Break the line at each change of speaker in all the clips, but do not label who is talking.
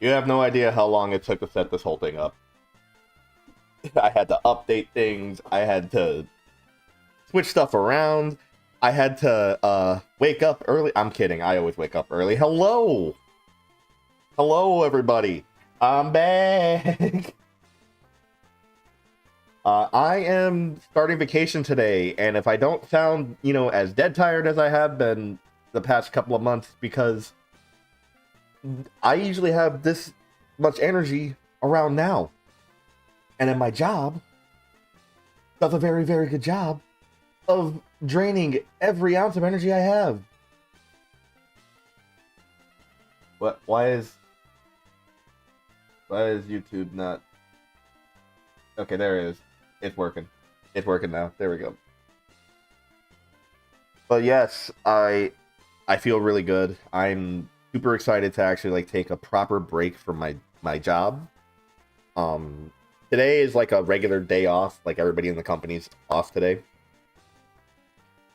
You have no idea how long it took to set this whole thing up. I had to update things. I had to switch stuff around. I had to wake up early. I'm kidding. I always wake up early. Hello. Hello, everybody. I'm back. I am starting vacation today, and if I don't sound, as dead tired as I have been the past couple of months, because I usually have this much energy around now. And in my job, does a very, very good job of draining every ounce of energy I have. What? Why is YouTube not? Okay, there it is. It's working. It's working now. There we go. But yes, I feel really good. I'm super excited to actually take a proper break from my job. Today is like a regular day off, like everybody in the company's off today.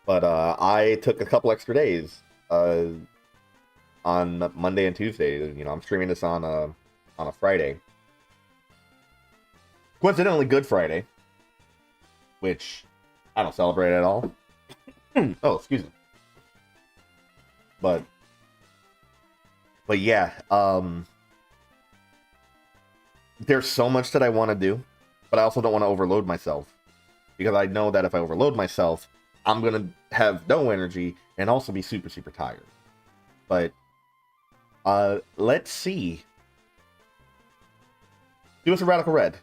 But I took a couple extra days on Monday and Tuesday. I'm streaming this on a Friday. Coincidentally, Good Friday, which I don't celebrate at all. Oh, excuse me. But yeah, there's so much that I want to do, but I also don't want to overload myself, because I know that if I overload myself, I'm gonna have no energy and also be super, super tired. But let's see. Do us a Radical Red.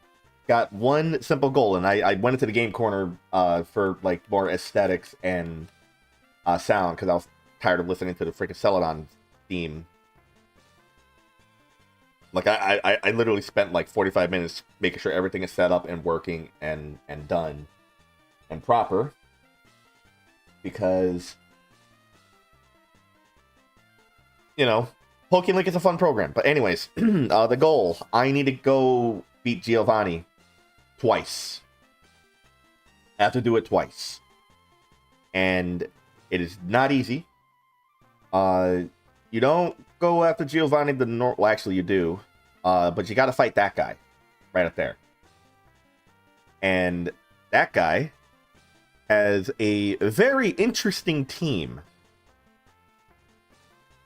Got one simple goal, and I went into the game corner for more aesthetics and sound, because I was tired of listening to the freaking Celadon theme. I literally spent 45 minutes making sure everything is set up and working and done and proper, because PokeLink is a fun program. But anyways, the goal, I need to go beat Giovanni twice. I have to do it twice, and it is not easy. You don't go after Giovanni well, actually you do, but you got to fight that guy right up there, and that guy has a very interesting team.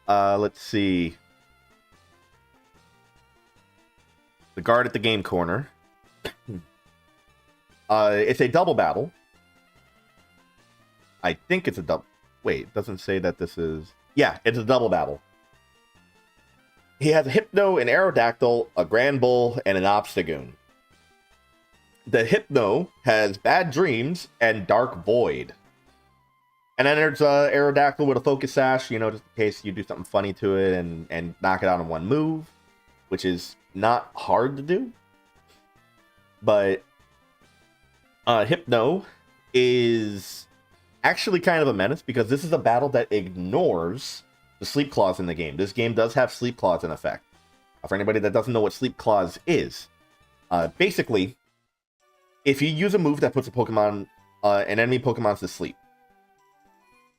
Let's see. The guard at the game corner. It's a double battle. I think it's a double. Wait, it doesn't say that this is. Yeah, it's a double battle. He has a Hypno, an Aerodactyl, a Grand Bull, and an Obstagoon. The Hypno has Bad Dreams and Dark Void. And then there's Aerodactyl with a Focus Sash, just in case you do something funny to it and knock it out in one move, which is not hard to do. But Hypno is actually kind of a menace, because this is a battle that ignores the Sleep Clause in the game. This game does have Sleep Clause in effect. For anybody that doesn't know what Sleep Clause is, basically, if you use a move that puts an enemy Pokemon to sleep,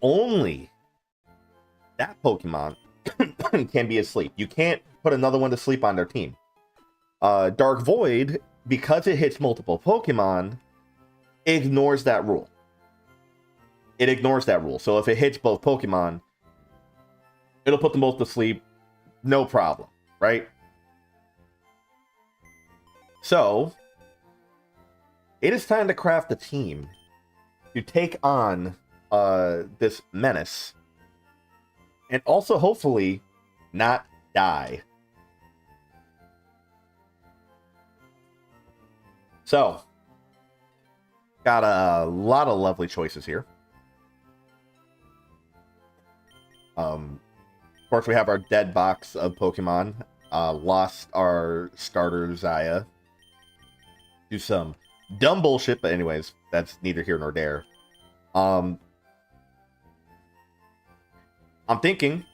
only that Pokemon can be asleep. You can't put another one to sleep on their team. Dark Void, because it hits multiple Pokemon, ignores that rule. It ignores that rule. So if it hits both Pokemon, it'll put them both to sleep. No problem, right? So it is time to craft a team to take on this menace, and also hopefully not die. So got a lot of lovely choices here. Of course, we have our dead box of Pokemon. Lost our starter Zaya. Do some dumb bullshit, but anyways, that's neither here nor there. I'm thinking,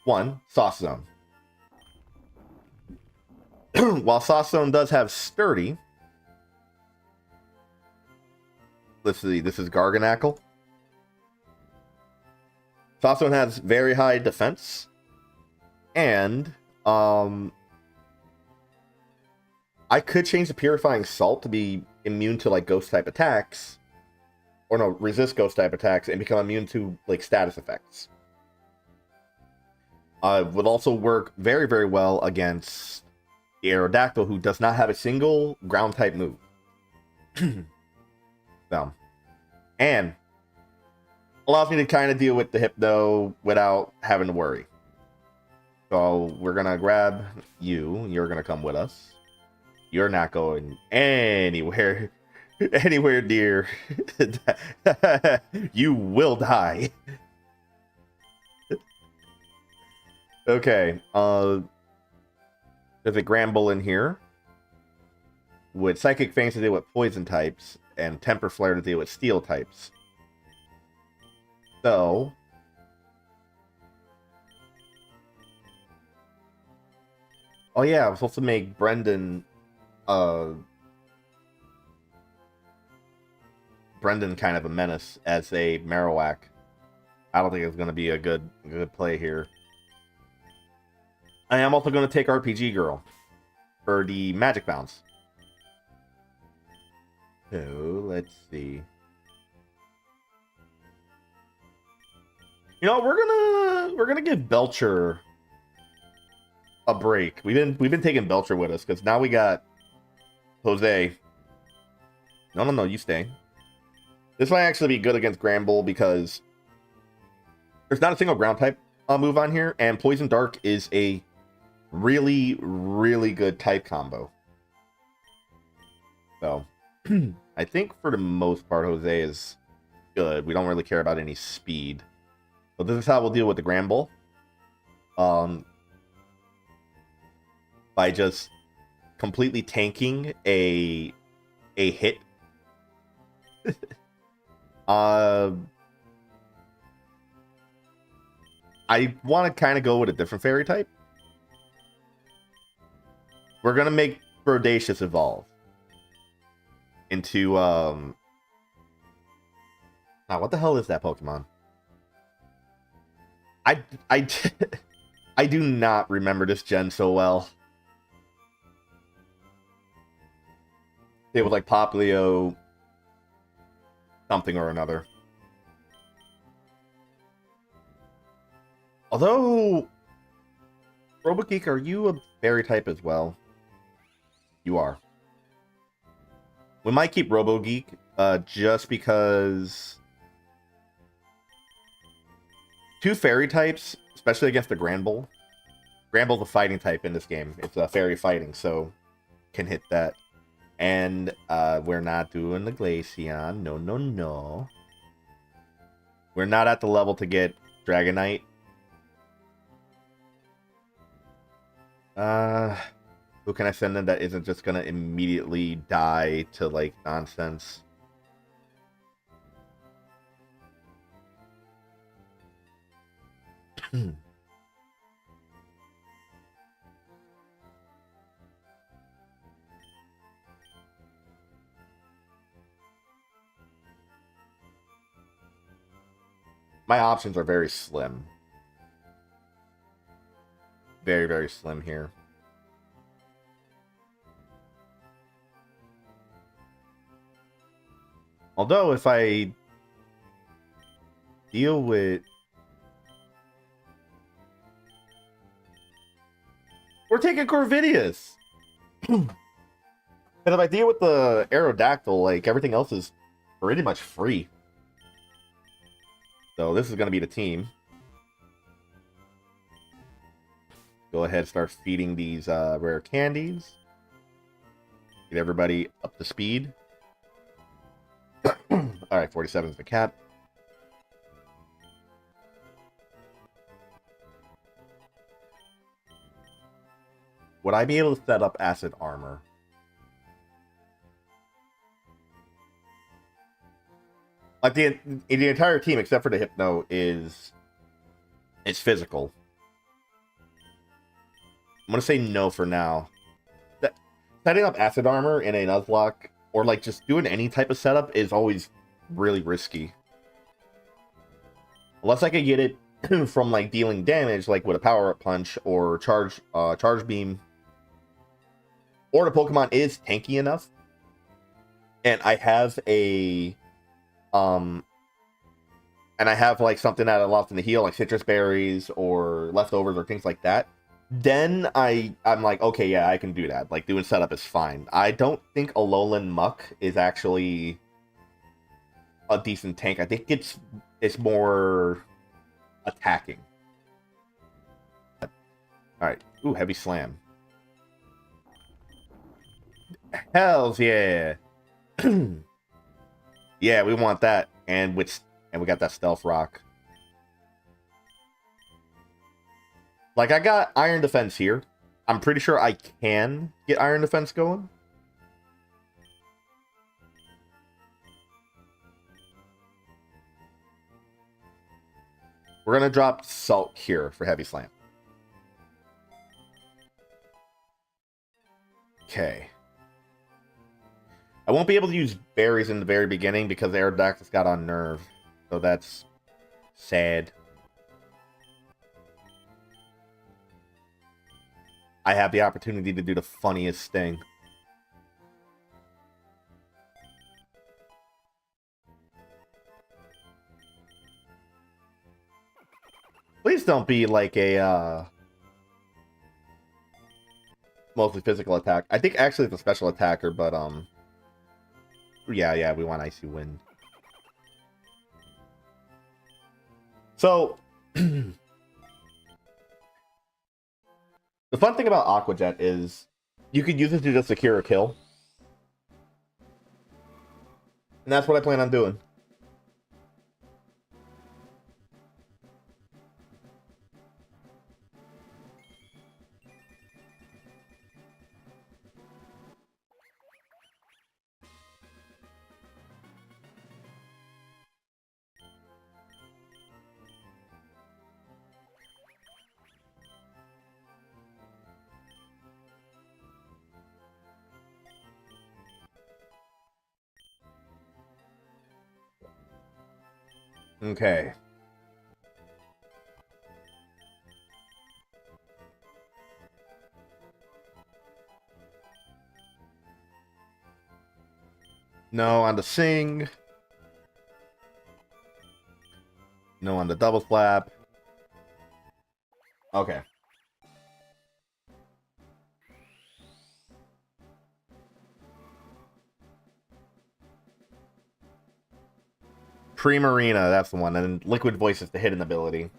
one, Sauce Zone. While Sauce Zone does have Sturdy, let's see, this is Garganackle. Sauce Zone has very high defense, and I could change the Purifying Salt to be immune to, like, ghost-type attacks. Or no, resist ghost-type attacks and become immune to, like, status effects. Would also work very, very well against the Aerodactyl, who does not have a single ground-type move. So, and allows me to kind of deal with the Hypno without having to worry. So we're going to grab you. You're going to come with us. You're not going anywhere near. You will die. Okay. There's a Gramble in here with Psychic Fangs to deal with poison types and Temper Flare to deal with steel types. So oh yeah, I'm supposed to make Brendan kind of a menace as a Marowak. I don't think it's going to be a good play here. I am also going to take RPG Girl for the Magic Bounce. So, let's see. You know, we're gonna give Belcher a break. We've been taking Belcher with us because now we got Jose. No, you stay. This might actually be good against Gramble because there's not a single ground type move on here, and Poison Dark is a really, really good type combo. So I think for the most part, Jose is good. We don't really care about any speed. But this is how we'll deal with the Gramble. By just completely tanking a hit. I want to kind of go with a different fairy type. We're gonna make Brodacious evolve into now what the hell is that Pokemon? I do not remember this gen so well. It was like Poplio something or another. Although Robogeek, are you a fairy type as well? You are. We might keep Robogeek just because two fairy types, especially against the Granbull. Granbull's a fighting type in this game. It's a fairy fighting, so can hit that. And we're not doing the Glaceon. No. We're not at the level to get Dragonite. Who can I send in that isn't just gonna immediately die to, like, nonsense? My options are very slim. Very, very slim here. Although, if I deal with... We're taking Corvidius! And if I deal with the Aerodactyl, like, everything else is pretty much free. So this is going to be the team. Go ahead, start feeding these rare candies. Get everybody up to speed. Alright, 47 is the cap. Would I be able to set up acid armor? Like the entire team except for the Hypno is physical. I'm gonna say no for now. Setting up acid armor in a Nuzlocke or like just doing any type of setup is always really risky. Unless I could get it from like dealing damage, like with a power-up punch or charge beam. or the Pokemon is tanky enough, and I have and I have like something that allows them to heal, like citrus berries or leftovers or things like that, then I'm like, okay, yeah, I can do that. Like, doing setup is fine. I don't think Alolan Muck is actually a decent tank. I think it's more attacking. All right. Ooh, heavy slam. Hells yeah. Yeah, we want that. And we got that stealth rock. Like, I got iron defense here. I'm pretty sure I can get iron defense going. We're gonna drop Salt here for heavy slam. Okay. I won't be able to use berries in the very beginning because Aerodactylus got on nerve. So that's sad. I have the opportunity to do the funniest thing. Please don't be like a mostly physical attack. I think actually it's a special attacker, but yeah, we want Icy Wind. So the fun thing about Aqua Jet is you could use it to just secure a kill. And that's what I plan on doing. Okay. No on the Sing. No on the Double Slap. Okay. Primarina, that's the one. And Liquid Voice is the hidden ability.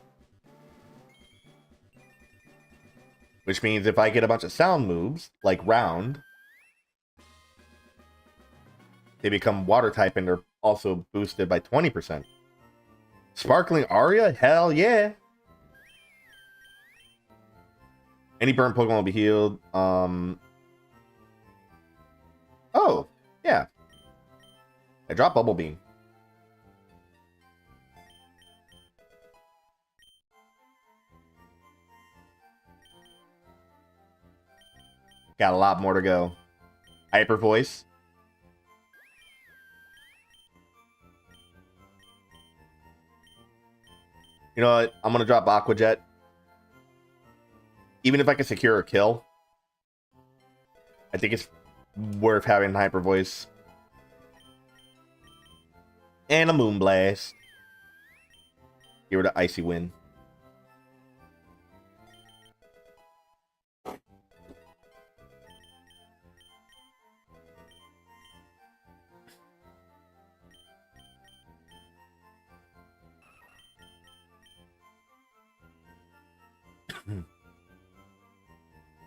Which means if I get a bunch of sound moves, like Round, they become water type and they're also boosted by 20%. Sparkling Aria? Hell yeah! Any burnt Pokemon will be healed. Oh, yeah. I dropped Bubble Beam. Got a lot more to go. Hyper Voice. You know what? I'm going to drop Aqua Jet. Even if I can secure a kill, I think it's worth having Hyper Voice. And a Moonblast. Get rid of Icy Wind.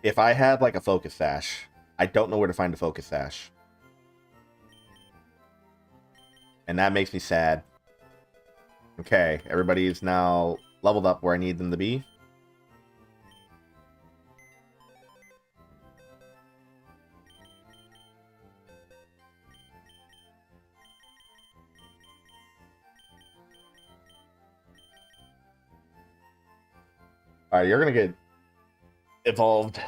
If I had like a Focus Sash, I don't know where to find a Focus Sash. And that makes me sad. Okay, everybody is now leveled up where I need them to be. Alright, you're gonna get evolved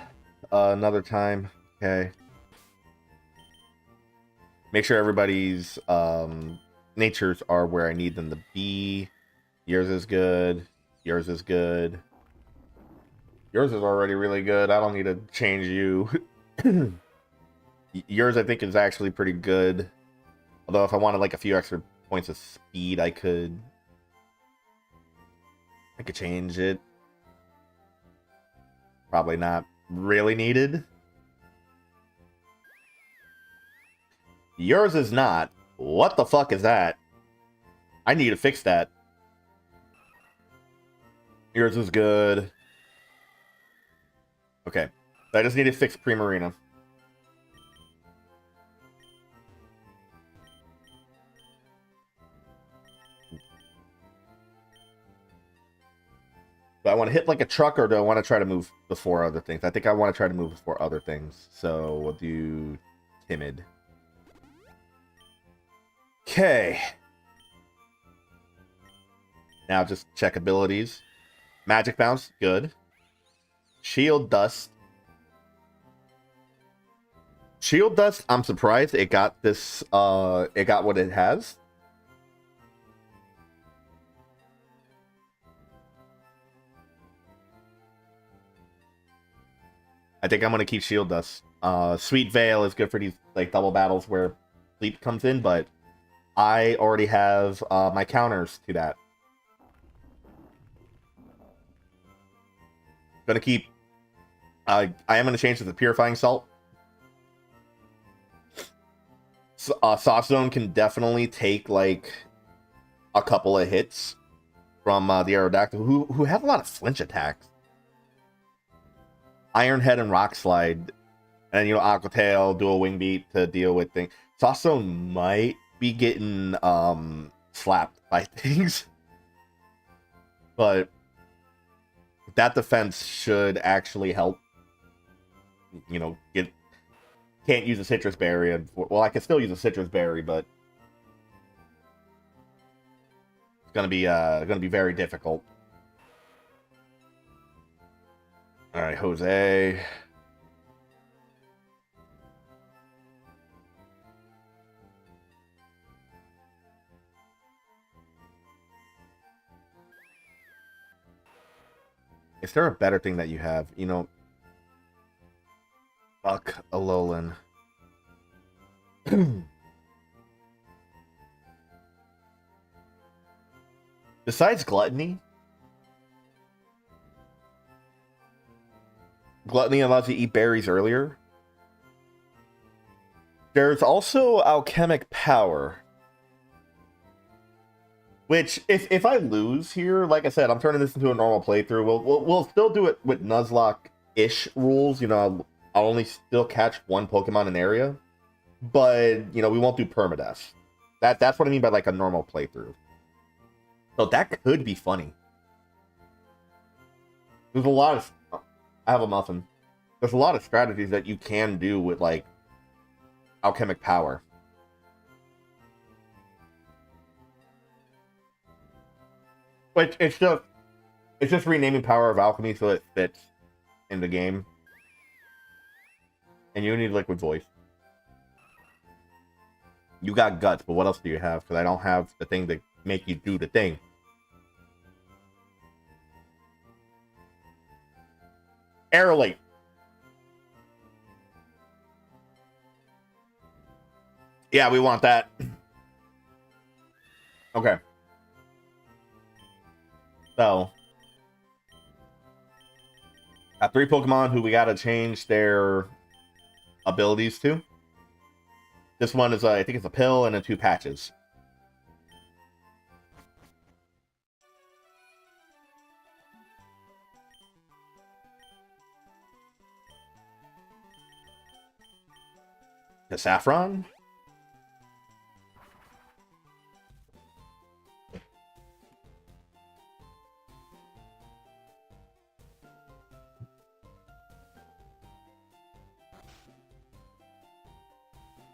another time. Okay. Make sure everybody's natures are where I need them to be. Yours is good. Yours is good. Yours is already really good. I don't need to change you. Yours, I think, is actually pretty good. Although, if I wanted like a few extra points of speed, I could change it. Probably not really needed. Yours is not. What the fuck is that? I need to fix that. Yours is good. Okay. I just need to fix Primarina. Do I want to hit like a truck, or do I want to try to move before other things? I think I want to try to move before other things. So we'll do timid. Okay. Now just check abilities. Magic bounce, good. Shield dust. Shield dust, I'm surprised it got this, it got what it has. I think I'm going to keep Shield Dust. Sweet Veil is good for these like double battles where Sleep comes in, but I already have my counters to that. Gonna keep... I am going to change to the Purifying Salt. Soft Zone can definitely take like a couple of hits from the Aerodactyl, who have a lot of flinch attacks. Iron Head and Rock Slide, and then, you know, Aqua Tail, Dual Wing Beat to deal with things. Soft Zone might be getting slapped by things, but that defense should actually help. You know, can't use a Citrus Berry. Well, I can still use a Citrus Berry, but it's gonna be very difficult. All right, Jose. Is there a better thing that you have? You know, fuck Alolan. Besides Gluttony? Gluttony allows you to eat berries earlier. There's also Alchemic Power. Which, if I lose here, like I said, I'm turning this into a normal playthrough. We'll still do it with Nuzlocke-ish rules. You know, I'll only still catch one Pokemon in area. But, you know, we won't do permadeath. That's what I mean by, like, a normal playthrough. So that could be funny. There's a lot of... I have a muffin. There's a lot of strategies that you can do with, like, Alchemic Power. But it's just renaming Power of Alchemy so it fits in the game. And you need Liquid Voice. You got Guts, but what else do you have? Because I don't have the thing to make you do the thing. Aerolate. Yeah, we want that. Okay. So, got 3 Pokemon who we gotta change their abilities to. This one is, I think it's a pill and 2 patches. The Saffron?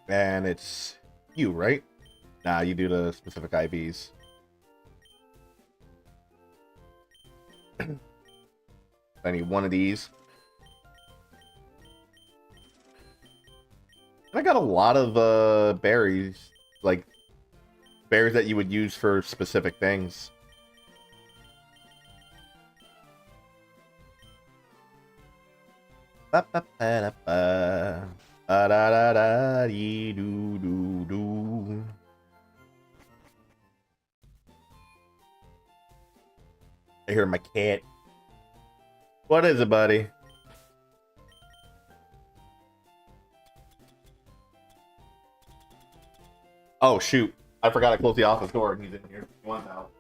And it's you, right? Nah, you do the specific IVs. I need one of these. I got a lot of berries, like berries that you would use for specific things. Ba, ba, ba, da, ba. Da da da da dee doo doo doo. I hear my cat. What is it, buddy? Oh shoot! I forgot to close the office door, and he's in here. He wants out.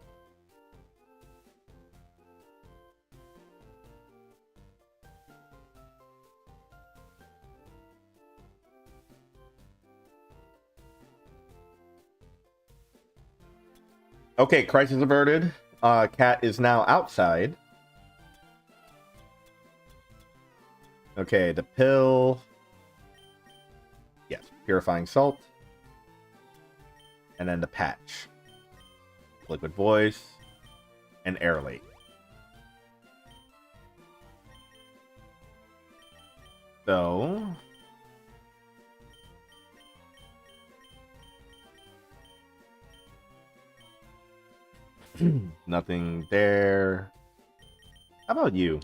Okay, crisis averted. Cat is now outside. Okay, the pill. Yes, purifying salt. And then the patch. Liquid voice. And air lake. So... nothing there. How about you?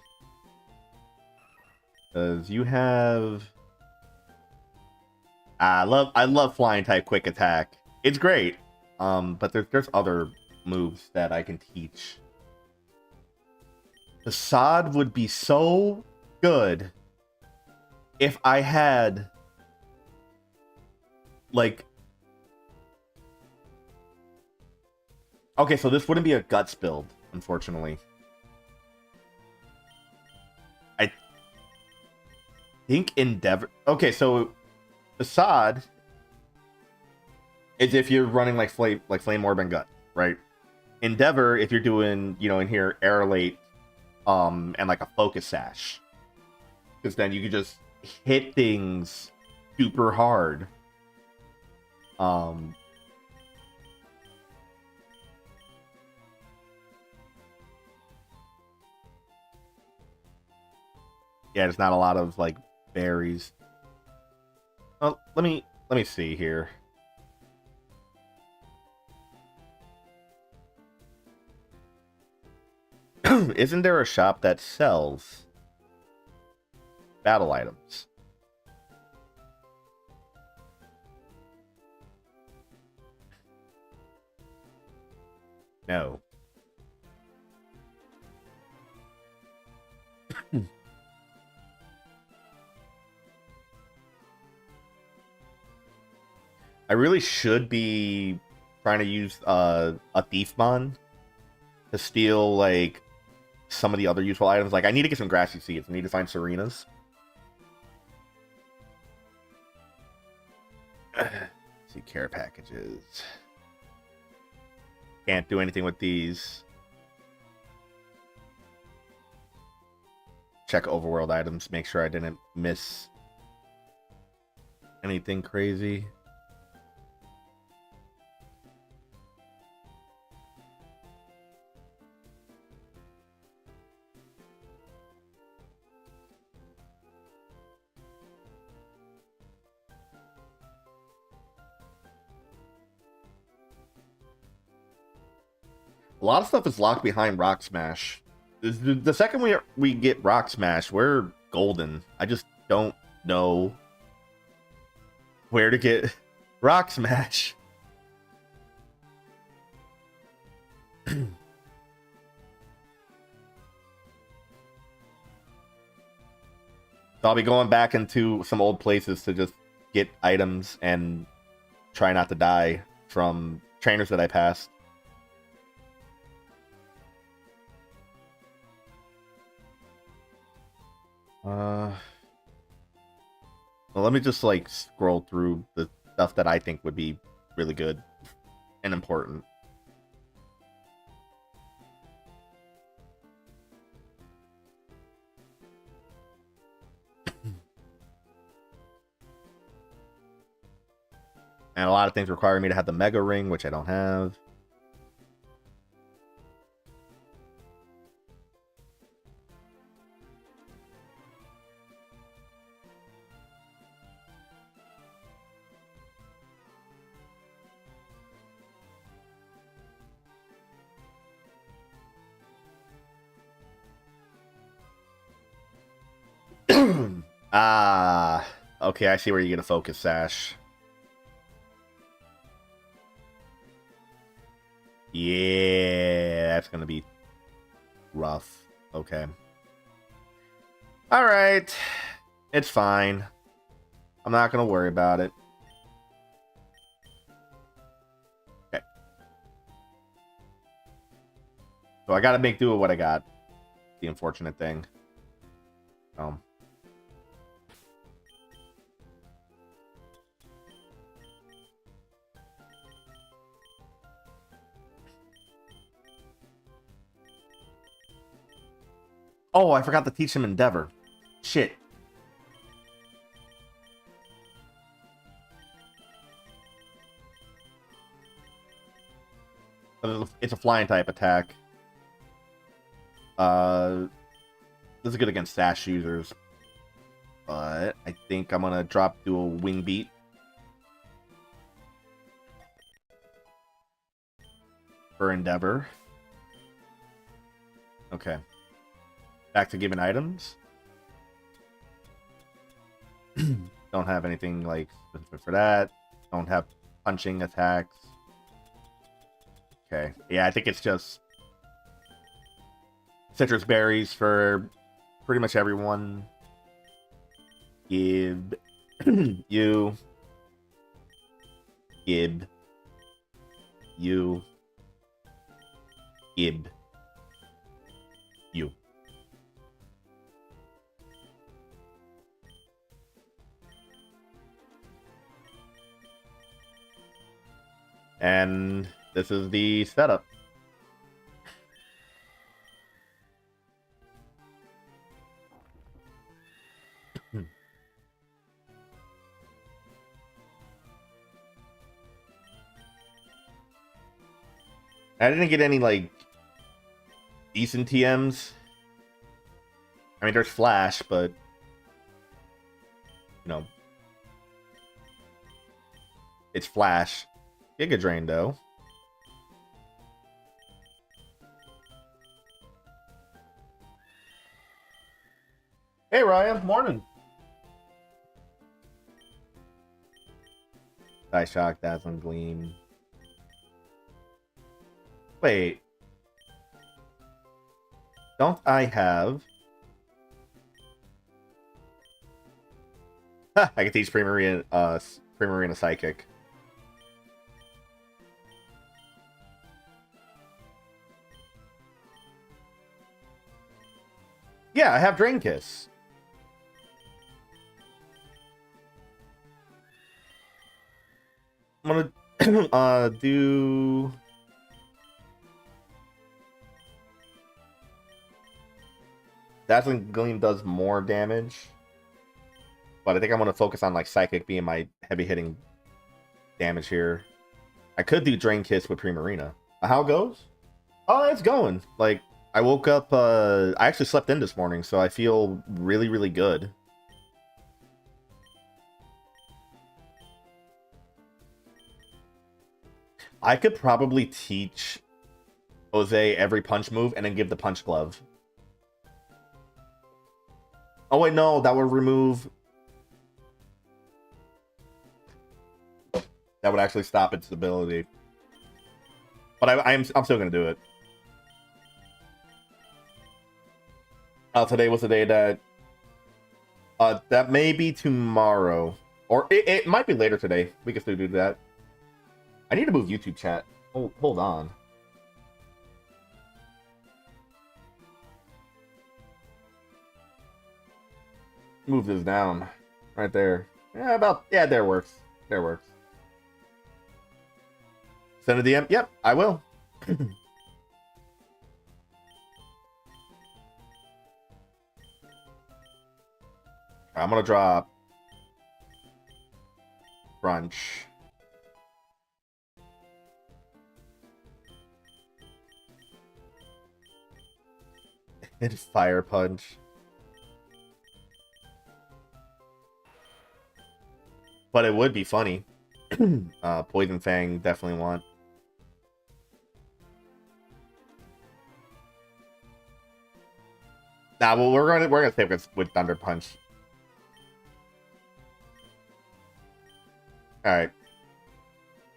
Because you have... I love flying type quick attack. It's great. But there's other moves that I can teach. The sod would be so good if I had like... Okay, so this wouldn't be a guts build, unfortunately. I think Endeavor... Okay, so Facade is if you're running like Flame Orb and Gut, right? Endeavor, if you're doing, you know, in here, Aerolate, and like a Focus Sash. Because then you can just hit things super hard. Yeah, there's not a lot of like berries. Well, let me see here. Isn't there a shop that sells battle items? No. I really should be trying to use a Thiefmon to steal like some of the other useful items. Like I need to get some grassy seeds. I need to find Serenas. See care packages. Can't do anything with these. Check overworld items. Make sure I didn't miss anything crazy. A lot of stuff is locked behind Rock Smash. The second we get Rock Smash, we're golden. I just don't know where to get Rock Smash. So I'll be going back into some old places to just get items and try not to die from trainers that I passed. Well, let me just like scroll through the stuff that I think would be really good and important. And a lot of things require me to have the Mega Ring, which I don't have. Okay, I see where you get a focus sash. Yeah, that's gonna be rough. Okay. Alright. It's fine. I'm not gonna worry about it. Okay. So I gotta make do with what I got. The unfortunate thing. Oh, I forgot to teach him Endeavor. Shit. It's a flying type attack. This is good against sash users. But I think I'm gonna drop to a wing beat. For Endeavor. Okay. Back to given items. Don't have anything like specific for that. Don't have punching attacks. Okay. Yeah, I think it's just citrus berries for pretty much everyone. Gib. You. Gib. You. Gib. You. And this is the setup. I didn't get any, like, decent TMs. I mean, there's Flash, but, you know, it's Flash. Giga Drain, though. Hey, Ryan. Morning. Die Shock, Dazzling Gleam. Wait. Don't I have... I can teach Primarina Psychic. Yeah, I have Drain Kiss. I'm gonna do... Dazzling Gleam does more damage. But I think I'm going to focus on, like, Psychic being my heavy-hitting damage here. I could do Drain Kiss with Primarina. How it goes? Oh, it's going. Like, I woke up... I actually slept in this morning, so I feel really, really good. I could probably teach Jose every punch move and then give the punch glove. Oh, wait, no. That would remove... That would actually stop its ability. But I'm still going to do it. Today was the day that... that may be tomorrow. Or it might be later today. We can still do that. I need to move YouTube chat. Oh, hold on. Move this down. Right there. Yeah, there works. There works. Send a DM? Yep, I will. I'm gonna drop Brunch. And Fire Punch. But it would be funny. Poison Fang definitely want. Nah, well, we're gonna save this with Thunder Punch. All right.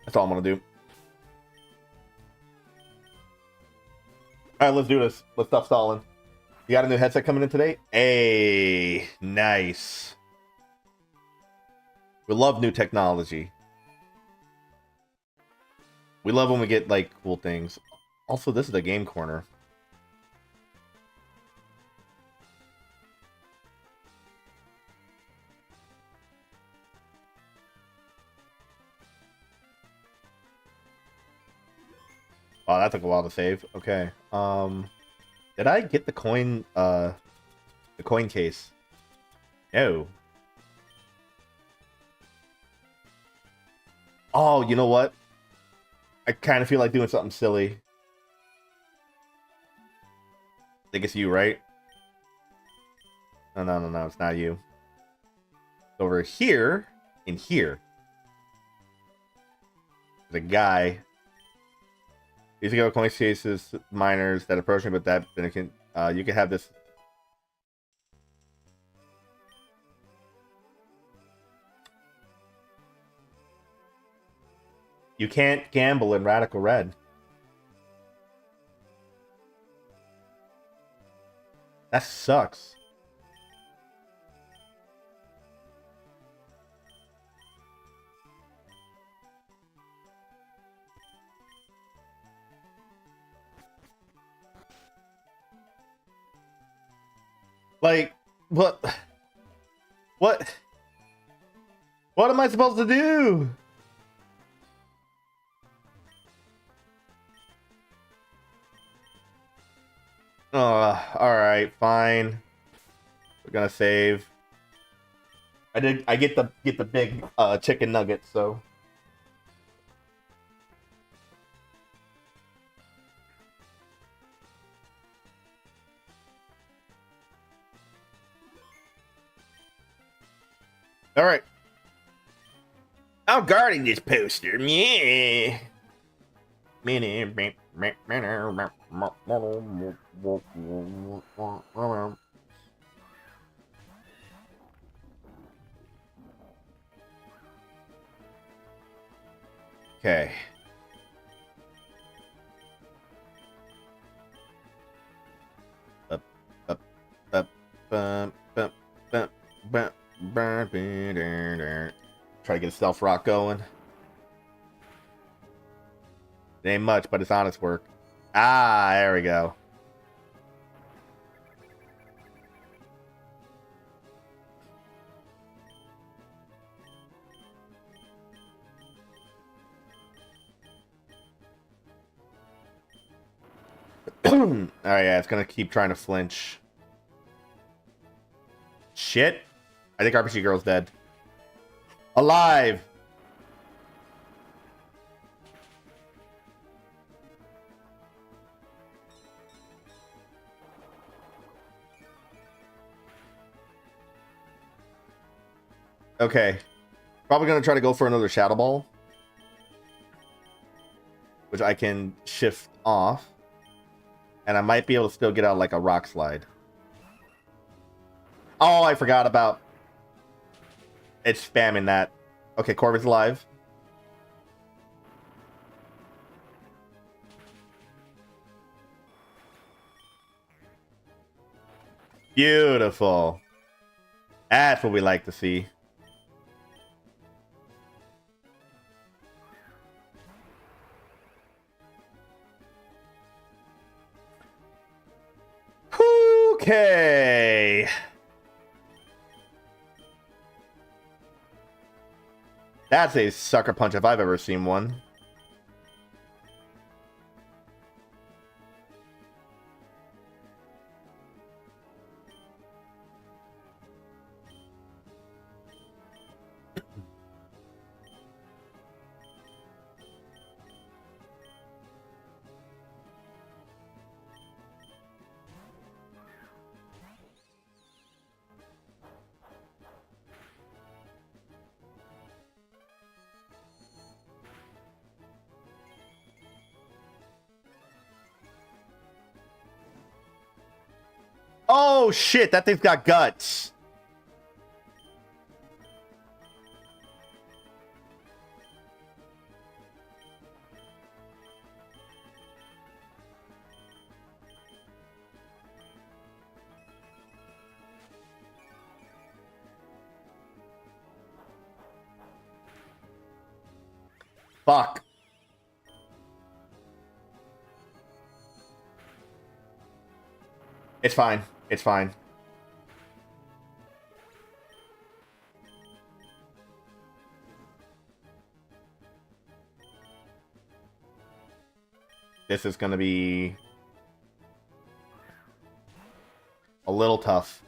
That's all I'm gonna do. All right, let's do this. Let's stop stalling. You got a new headset coming in today? Hey, nice. We love new technology. We love when we get like cool things. Also, this is the game corner. Oh, that took a while to save. Okay. Did I get the coin case? No. Oh, you know what? I kind of feel like doing something silly. I think it's you, right? No, it's not you. It's over here, in here. There's a guy. These are coin cases, miners that approach me, but that then it can you can have this. You can't gamble in Radical Red. That sucks. Like, what? What? What am I supposed to do? Alright, fine. We're gonna save. I get the big chicken nugget, so alright. I'm guarding this poster. Yeah. Okay. Try to get a stealth rock going. It ain't much, but it's honest work. Ah, there we go. Alright, yeah, it's gonna keep trying to flinch. Shit. I think RPG Girl's dead. Alive! Okay. Probably gonna try to go for another Shadow Ball. Which I can shift off. And I might be able to still get out like a rock slide. Oh, I forgot about... It's spamming that. Okay, Corvin's alive. Beautiful. That's what we like to see. Okay. That's a sucker punch if I've ever seen one. Oh shit, that thing's got guts. Fuck. It's fine. It's fine. This is going to be a little tough.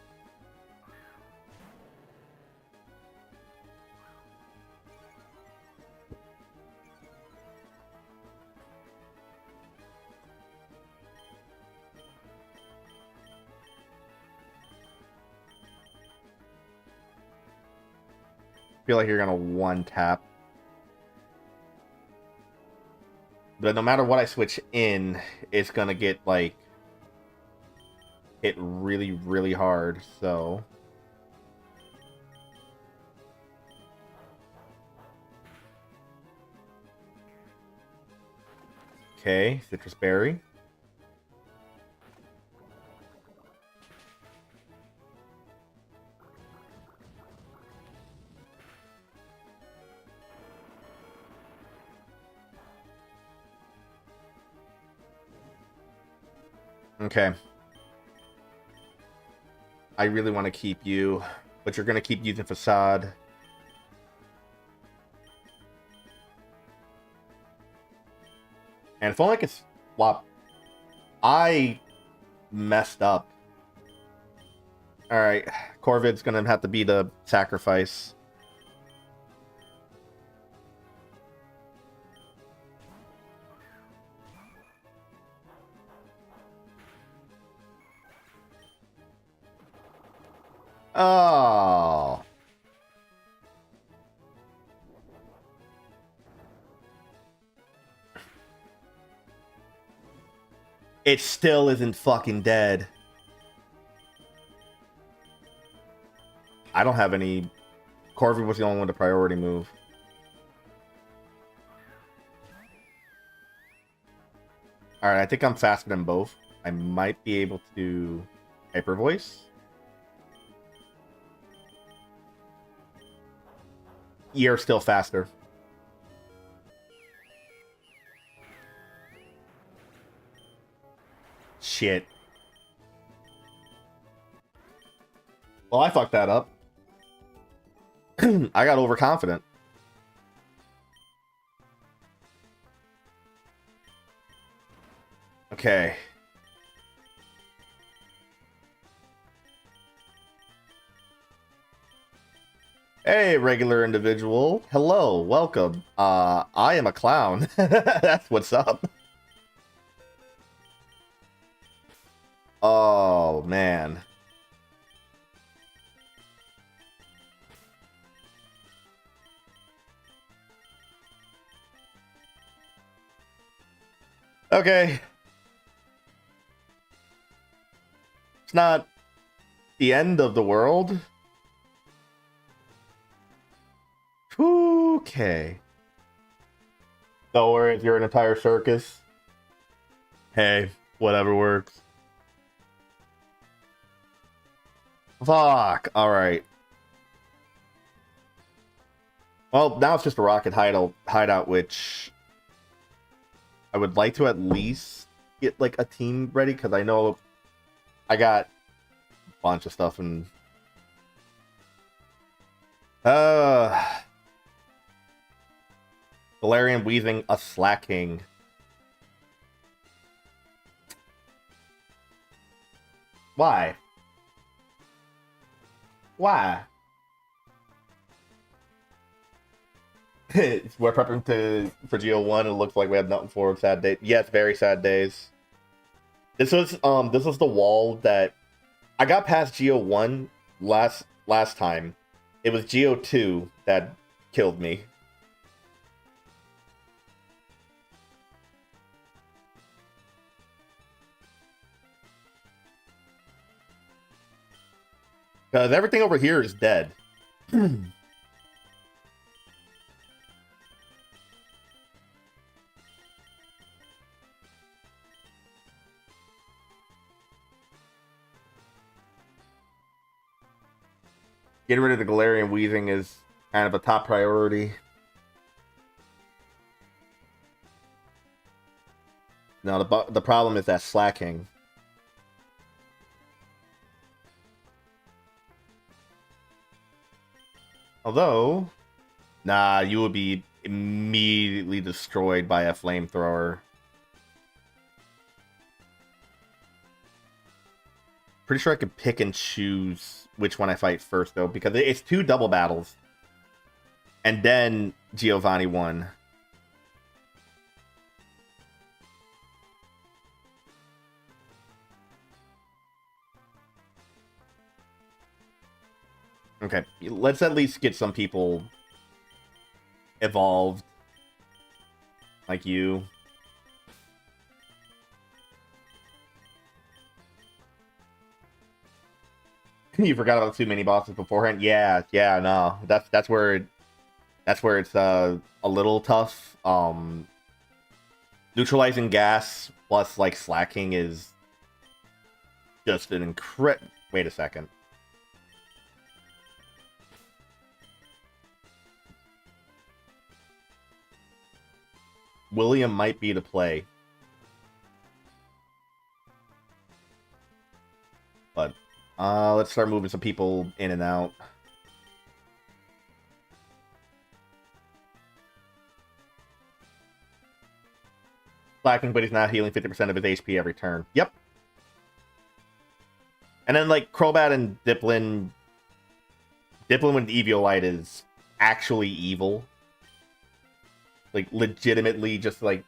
Feel like you're gonna one tap, but no matter what I switch in, it's gonna get like hit really, really hard. So okay, citrus berry. Okay. I really want to keep you, but you're going to keep using Facade. And if only I could swap. I messed up. Alright. Corvid's going to have to be the sacrifice. Oh. It still isn't fucking dead. I don't have any... Corvid was the only one to priority move. Alright, I think I'm faster than both. I might be able to... Hyper Voice? You're still faster. Shit. Well, I fucked that up. I got overconfident. Okay. Hey, regular individual. Hello, welcome. I am a clown. That's what's up. Oh, man. Okay. It's not the end of the world. Okay. Don't worry if you're an entire circus. Hey, whatever works. Fuck. Alright. Well, now it's just a rocket hideout, which I would like to at least get like a team ready, because I know I got a bunch of stuff and Valerian Weaving a Slacking. Why? Why? We're prepping for Geo1. It looks like we have nothing for sad days. Yes, very sad days. This was the wall that I got past Geo1 last time. It was Geo2 that killed me. Because everything over here is dead. Getting rid of the Galarian Weaving is kind of a top priority. No, the problem is that slacking. Although, nah, you would be immediately destroyed by a flamethrower. Pretty sure I could pick and choose which one I fight first, though, because it's 2 double battles. And then Giovanni won. Okay, let's at least get some people evolved. Like you. You forgot about too many bosses beforehand? Yeah, no. That's where it's a little tough. Neutralizing gas plus like slacking is just an incredible. Wait a second. William might be the play. But let's start moving some people in and out. Slacking, but he's not healing 50% of his HP every turn. Yep. And then, like, Crobat and Dipplin with Eviolite is actually evil. Like, legitimately just, like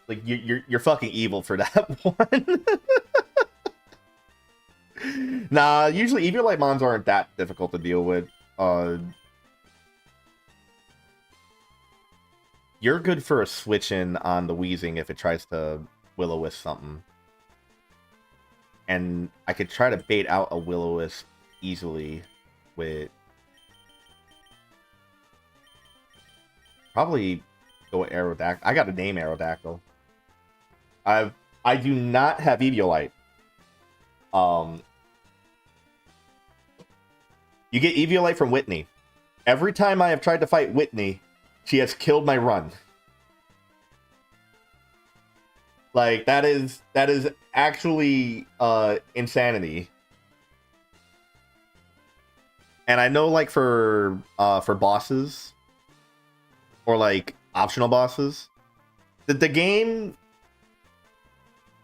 you're fucking evil for that one. Nah, usually Eviolite mons aren't that difficult to deal with. You're good for a switch-in on the Weezing if it tries to Will-O-Wisp something. And I could try to bait out a Will-O-Wisp easily with... Probably go with Aerodactyl. I got to name Aerodactyl. I do not have Eviolite. You get Eviolite from Whitney. Every time I have tried to fight Whitney, she has killed my run. Like, that is actually insanity. And I know, like, for bosses or like optional bosses, the game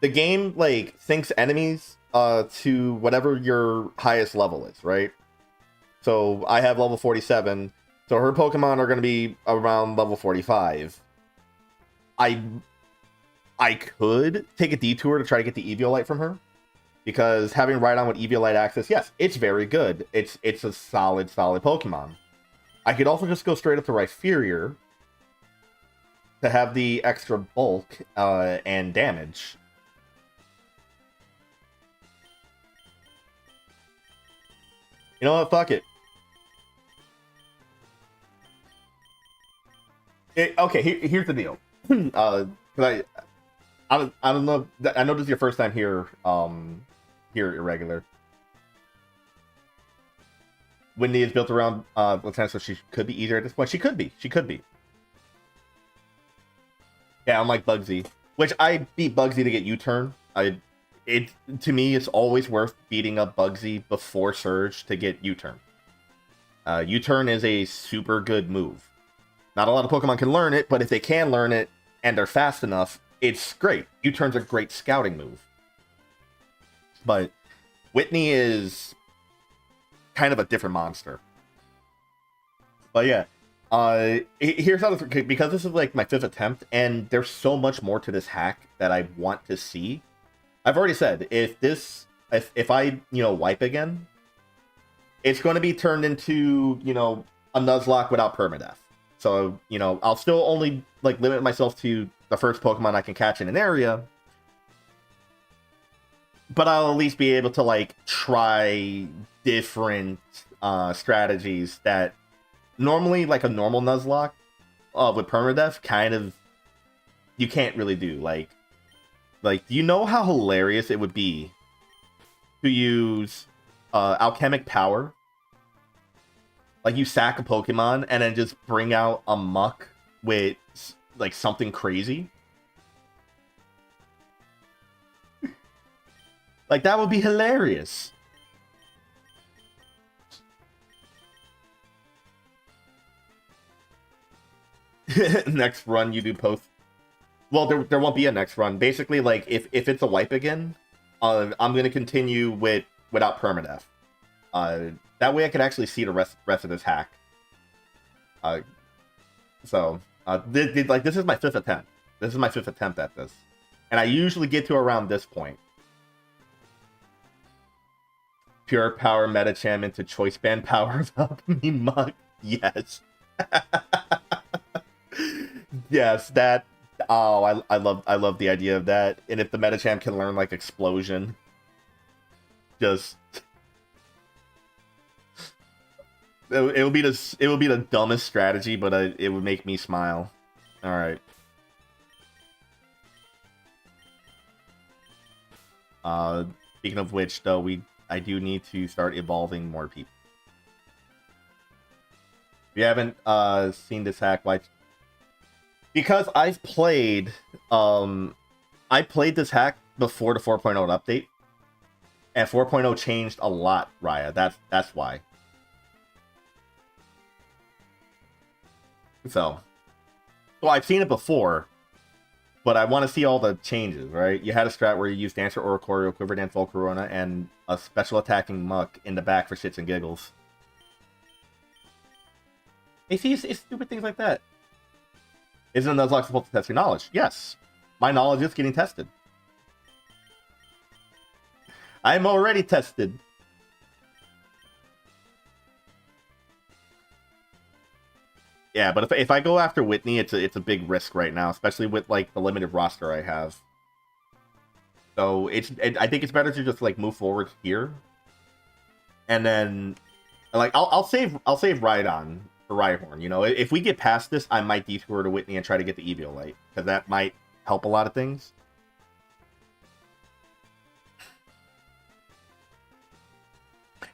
like syncs enemies to whatever your highest level is, right? So I have level 47, so her Pokemon are going to be around level 45. I could take a detour to try to get the Eviolite from her, because having Rhydon with Eviolite access, yes, it's very good. It's a solid Pokemon. I could also just go straight up to Rhyperior to have the extra bulk and damage. You know what? Fuck it. Okay, here's the deal. Because I don't know. I know this is your first time here. Here Irregular. Whitney is built around Lieutenant, so she could be easier at this point. She could be. Yeah, unlike Bugsy, which I beat Bugsy to get U-turn. To me, it's always worth beating up Bugsy before Surge to get U-turn. U-turn is a super good move. Not a lot of Pokemon can learn it, but if they can learn it and they're fast enough, it's great. U-turn's a great scouting move. But Whitney is kind of a different monster. But yeah, here's how this, because this is like my 5th attempt, and there's so much more to this hack that I want to see. I've already said, if I, wipe again, it's going to be turned into, a Nuzlocke without permadeath. So, I'll still only, like, limit myself to the first Pokemon I can catch in an area. But I'll at least be able to, like, try different strategies that normally, like, a normal Nuzlocke with permadeath kind of, you can't really do. Like, do you know how hilarious it would be to use Alchemic Power? Like, you sack a Pokemon and then just bring out a Muck with, like, something crazy. Like, that would be hilarious. Next run, you do post. Well, there won't be a next run. Basically, like, if it's a wipe again, I'm going to continue without permadeath. That way I can actually see the rest of this hack. This is my 5th attempt. This is my 5th attempt at this. And I usually get to around this point. Pure power Metacham into choice band powers up me muck. Yes. Yes, that. Oh, I love the idea of that. And if the Metacham can learn like explosion, just it would be the dumbest strategy, but it would make me smile. All right. Speaking of which, though, I do need to start evolving more people. If you haven't seen this hack, why? Because I've played, I played this hack before the 4.0 update, and 4.0 changed a lot, Raya. That's why. So I've seen it before, but I want to see all the changes, right? You had a strat where you used Dancer, Oricorio, Quiver Dance, Volcarona, and a special attacking Muck in the back for shits and giggles. It's stupid things like that. Isn't Nuzlocke supposed to test your knowledge? Yes. My knowledge is getting tested. I'm already tested. Yeah, but if I go after Whitney, it's a big risk right now, especially with like the limited roster I have. So I think it's better to just like move forward here, and then like I'll save Rhydon for Rhyhorn. You know, if we get past this, I might detour to Whitney and try to get the Eviolite, because that might help a lot of things.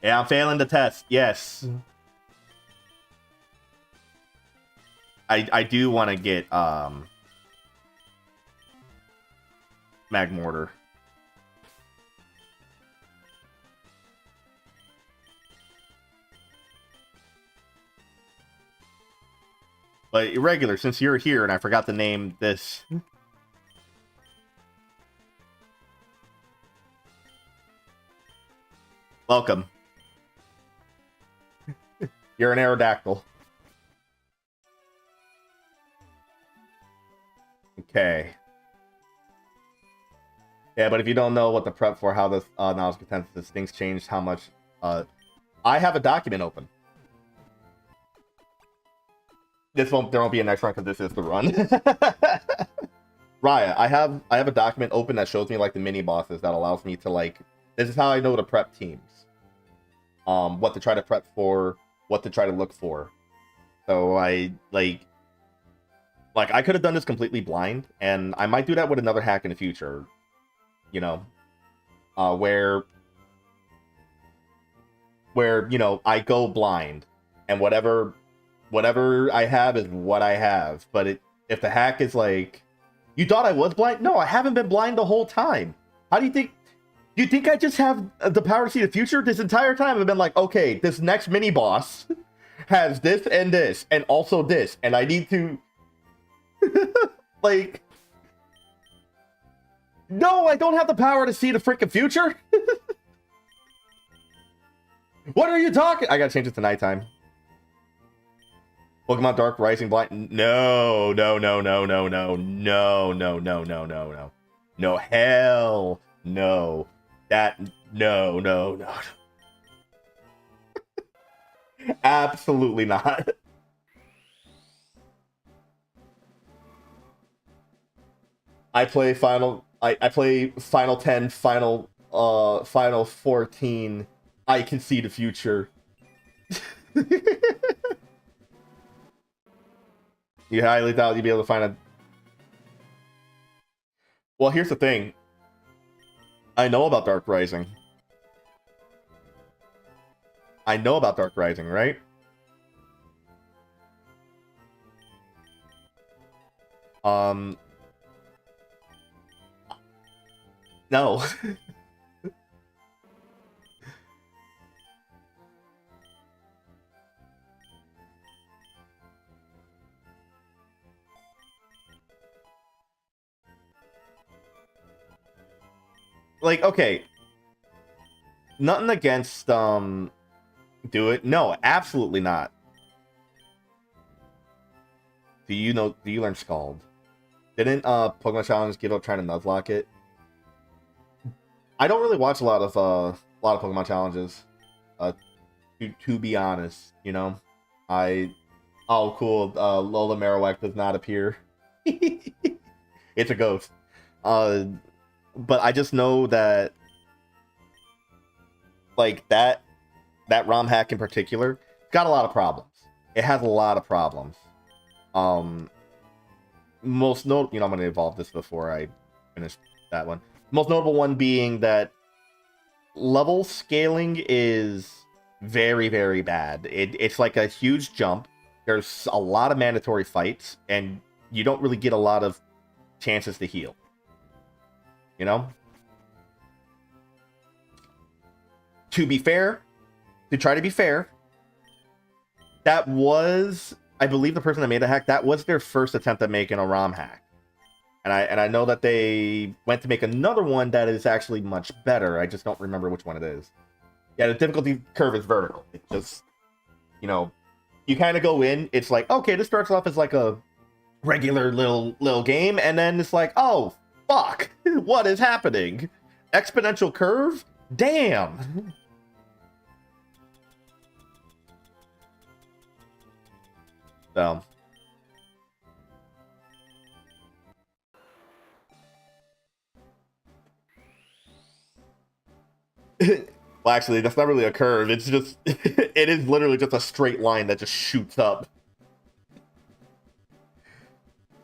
Yeah, I'm failing the test. Yes. I do want to get Magmortar. But Irregular, since you're here and I forgot to name this. Welcome. You're an Aerodactyl. Okay. Yeah, but if you don't know what to prep for, how this knowledge consensus things changed, how much I have a document open. There won't be a next run because this is the run. Raya, I have a document open that shows me like the mini bosses that allows me to like, this is how I know to prep teams. What to try to prep for, what to try to look for. So I like I could have done this completely blind, and I might do that with another hack in the future. You know, where you know I go blind, and whatever I have is what I have. But if the hack is like, you thought I was blind? No, I haven't been blind the whole time. How do you think? Do you think I just have the power to see the future? This entire time I've been like, okay, this next mini boss has this and also this, and I need to like, no, I don't have the power to see the freaking future. What are you talking? I gotta change it to nighttime. Pokemon Dark Rising Blind. No. No, hell no. No. Absolutely not. I play Final 10, Final 14. I can see the future. You highly doubt you'd be able to find a... Well, here's the thing. I know about Dark Rising. I know about Dark Rising, right? No. like, okay, nothing against do it. No, absolutely not. Do you learn Scald? Didn't Pokemon Challenge give up trying to Nuzlocke it? I don't really watch a lot of Pokemon challenges. To be honest, you know. Oh cool, Lola Marowak does not appear. It's a ghost. But I just know that like that ROM hack in particular got a lot of problems. It has a lot of problems. Most note, I'm going to evolve this before I finish that one. Most notable one being that level scaling is very, very bad. It's like a huge jump. There's a lot of mandatory fights, and you don't really get a lot of chances to heal. You know? To be fair, to try to be fair, that was, I believe the person that made the hack, that was their first attempt at making a ROM hack. And I know that they went to make another one that is actually much better. I just don't remember which one it is. Yeah, the difficulty curve is vertical. It just, you kind of go in, it's like, okay, this starts off as like a regular little game, and then it's like, oh, fuck, what is happening? Exponential curve? Damn. So. Well, actually, that's not really a curve. It's just, it is literally just a straight line that just shoots up.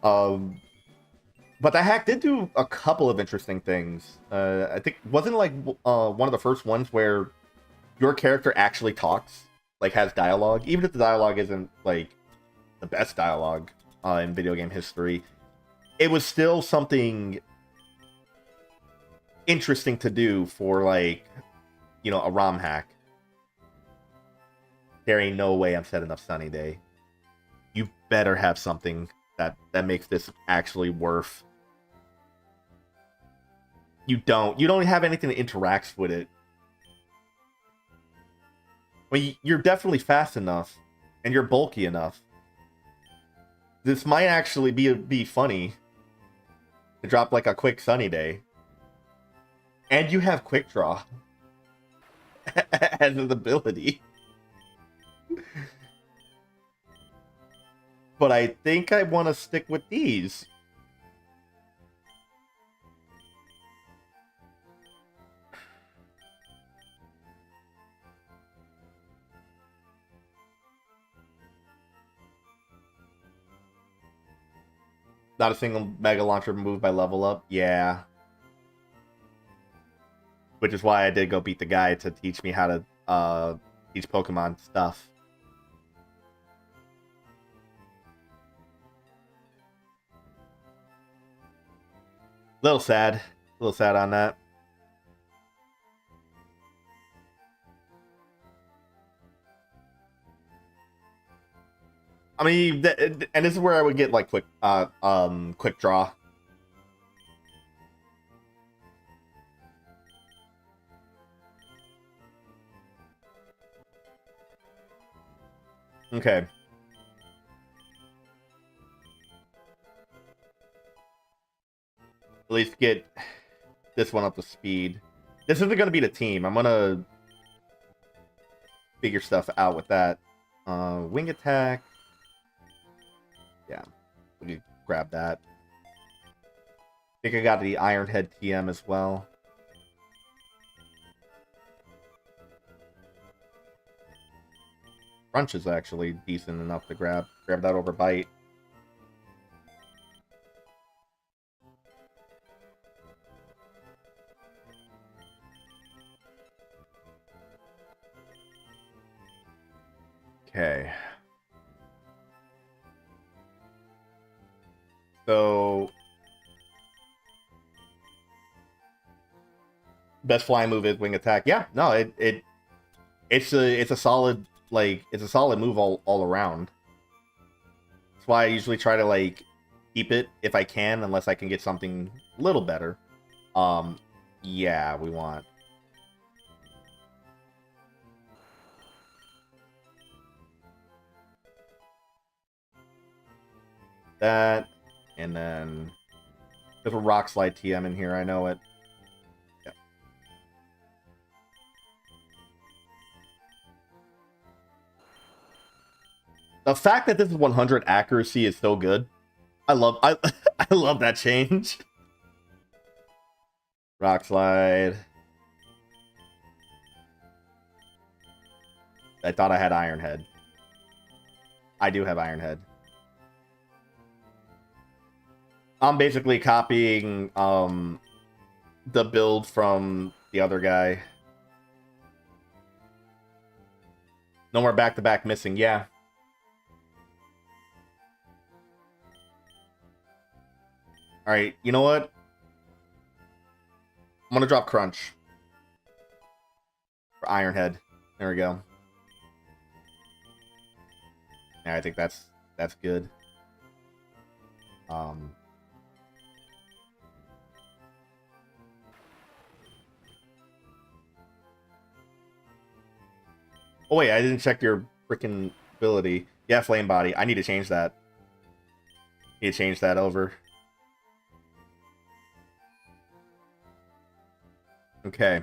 But the hack did do a couple of interesting things. I think, wasn't like one of the first ones where your character actually talks, like has dialogue, even if the dialogue isn't like the best dialogue in video game history. It was still something interesting to do for like, a ROM hack. There ain't no way I'm setting up Sunny Day. You better have something that makes this actually worth. You don't have anything that interacts with it. Well, you're definitely fast enough, and you're bulky enough. This might actually be funny to drop like a quick Sunny Day. And you have Quick Draw as an ability. But I think I want to stick with these. Not a single Mega Launcher move by level up? Yeah. Which is why I did go beat the guy to teach me how to teach Pokemon stuff. Little sad on that. I mean, and this is where I would get like quick draw. Okay. At least get this one up to speed. This isn't going to be the team. I'm going to figure stuff out with that. Wing attack. Yeah, we can grab that. I think I got the Iron Head TM as well. Crunch is actually decent enough to grab that over Bite. Okay. So best flying move is wing attack. Yeah, no, it's a solid move all around. That's why I usually try to like keep it if I can, unless I can get something a little better. Yeah, we want. That, and then there's a Rock Slide TM in here, I know it. Yeah. The fact that this is 100 accuracy is so good. I love that change. Rock Slide. I thought I had Iron Head. I do have Iron Head. I'm basically copying the build from the other guy. No more back-to-back missing, yeah. Alright, you know what? I'm gonna drop Crunch. For Iron Head. There we go. Yeah, I think that's good. Oh wait, I didn't check your freaking ability. Yeah, Flame Body. I need to change that. Need to change that over. Okay.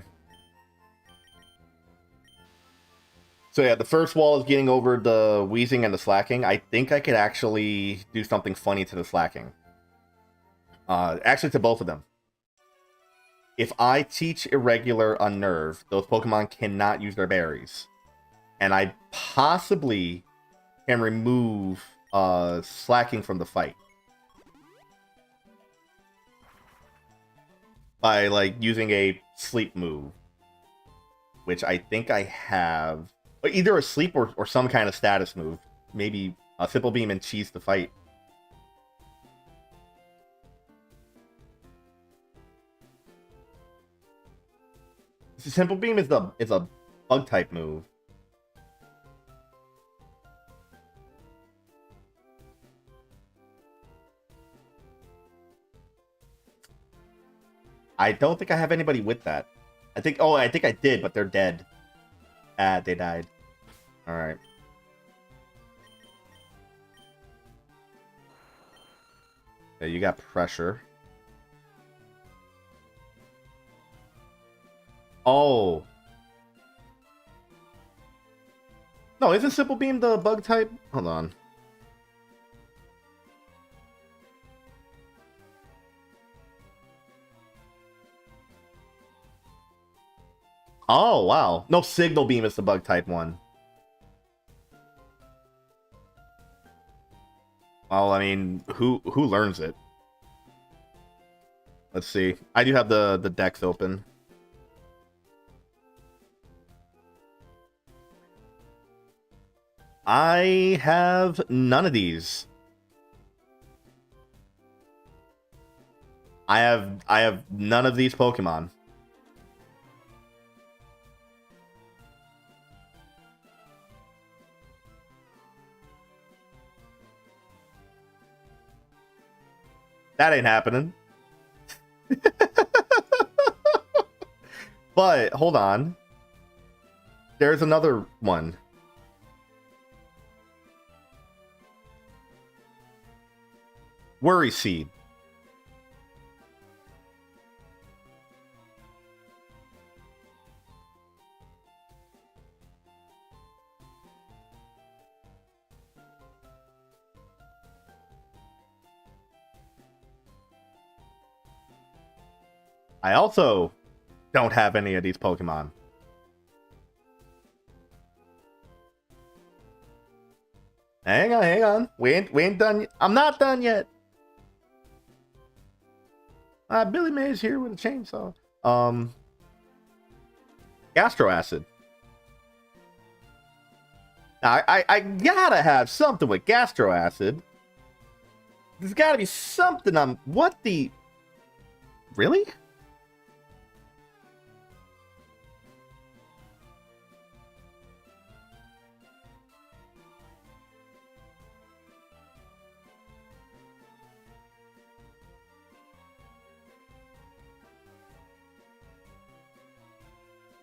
So yeah, the first wall is getting over the wheezing and the slacking. I think I could actually do something funny to the slacking. Actually, to both of them. If I teach Irregular Unnerve, those Pokemon cannot use their berries. And I possibly can remove slacking from the fight. By, like, using a sleep move. Which I think I have... Either a sleep or some kind of status move. Maybe a Simple Beam and cheese to fight. Simple Beam is a bug type move. I don't think I have anybody with that. I think I did, but they're dead. They died. Alright. Okay, you got pressure. Oh. No, isn't Simple Beam the bug type? Hold on. Oh, wow. No, Signal Beam is the bug type one. Well, I mean, who learns it? Let's see. I do have the decks open. I have none of these. I have none of these Pokemon. That ain't happening. But, hold on. There's another one. Worry Seed. I also don't have any of these Pokemon. Hang on. We ain't done. I'm not done yet. Billy Mays here with a chainsaw. Gastro Acid. Now, I gotta have something with Gastro Acid. There's gotta be something I'm... What the... Really?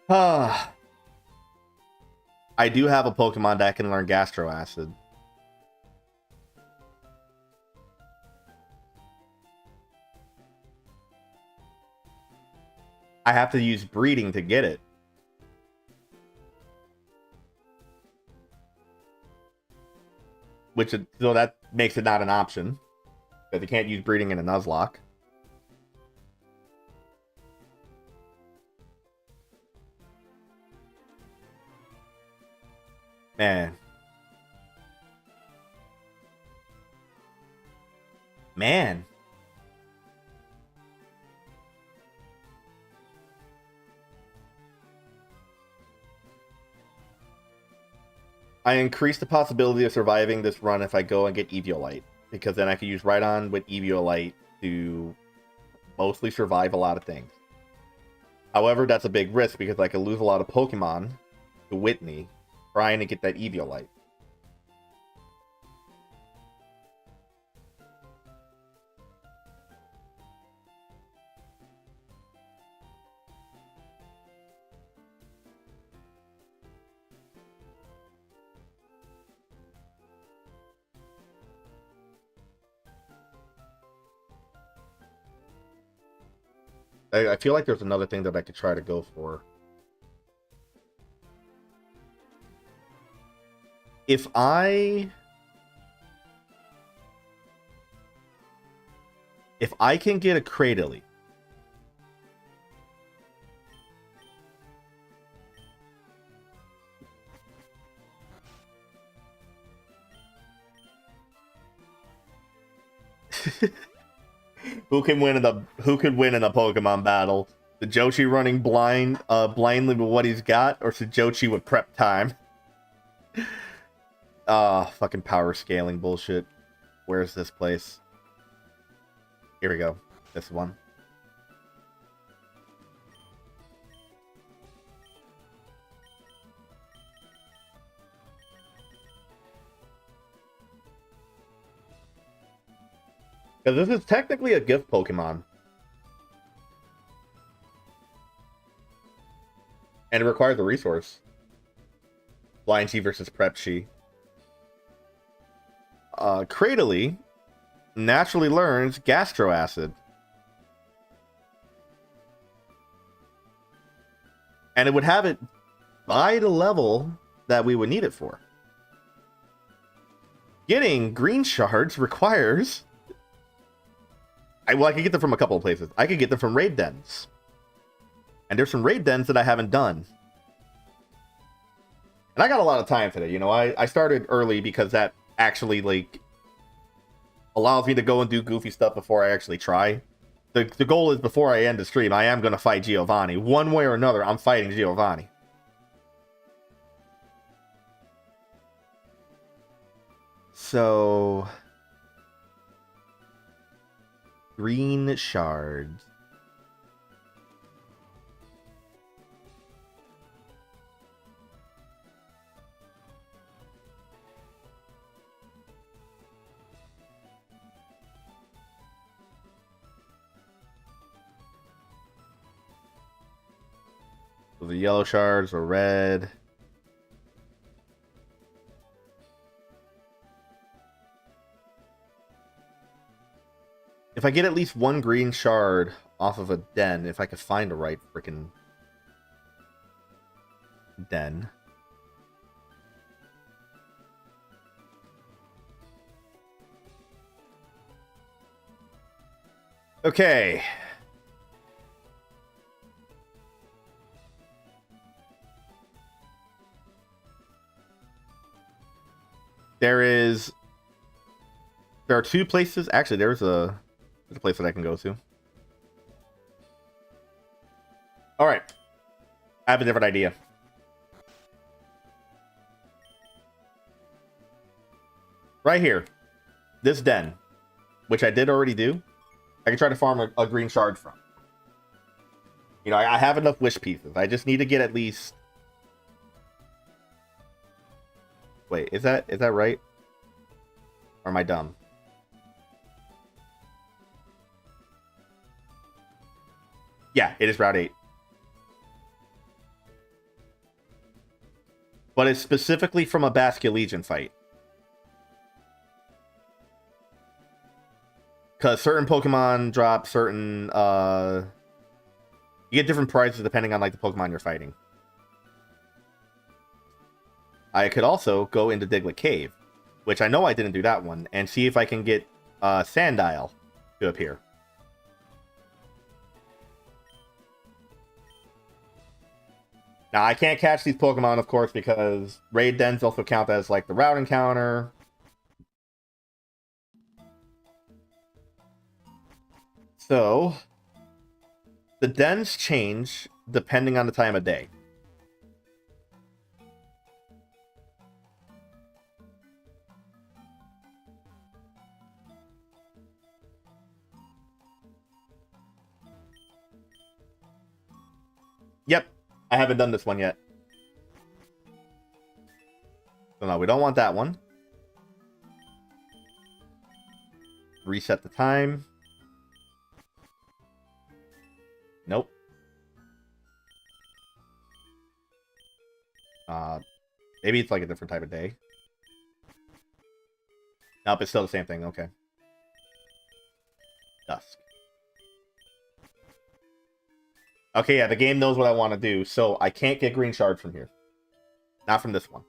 I do have a Pokemon that can learn Gastro Acid. I have to use breeding to get it. So that makes it not an option. Because you can't use breeding in a Nuzlocke. Man. Man. I increase the possibility of surviving this run if I go and get Eviolite. Because then I can use Rhydon with Eviolite to mostly survive a lot of things. However, that's a big risk because I could lose a lot of Pokemon to Whitney trying to get that Eviolite. I feel like there's another thing that I could try to go for. If I can get a Cradily, who could win in a Pokemon battle? Sajochi running blindly with what he's got, or Sajochi with prep time? Fucking power scaling bullshit. Where's this place? Here we go. This one. Because this is technically a gift Pokemon. And it requires a resource. Blind Chi versus Prep Chi. Cradily naturally learns Gastro Acid. And it would have it by the level that we would need it for. Getting green shards requires... I could get them from a couple of places. I could get them from raid dens. And there's some raid dens that I haven't done. And I got a lot of time today, you know. I started early because that actually, like, allows me to go and do goofy stuff before I actually try. The goal is before I end the stream, I am going to fight Giovanni. One way or another, I'm fighting Giovanni. So... green shards. So the yellow shards are red. If I get at least one green shard off of a den, if I could find the right freaking den. Okay. There are two places. Actually, there's a place that I can go to. All right. I have a different idea. Right here. This den, which I did already do. I can try to farm a green shard from. You know, I have enough wish pieces. I just need to get at least... Wait, is that right? Or am I dumb? Yeah, it is Route 8. but it's specifically from a Basculegion fight. Because certain Pokemon drop certain, you get different prizes depending on, like, the Pokemon you're fighting. I could also go into Diglett Cave, which I know I didn't do that one, and see if I can get Sandile to appear. Now, I can't catch these Pokemon, of course, because Raid Dens also count as, like, the route encounter. So, the dens change depending on the time of day. Yep, I haven't done this one yet. So no, we don't want that one. Reset the time. Nope. Maybe it's like a different type of day. Nope, it's still the same thing. Okay. Dusk. Okay, yeah, the game knows what I want to do, so I can't get green shards from here. Not from this one.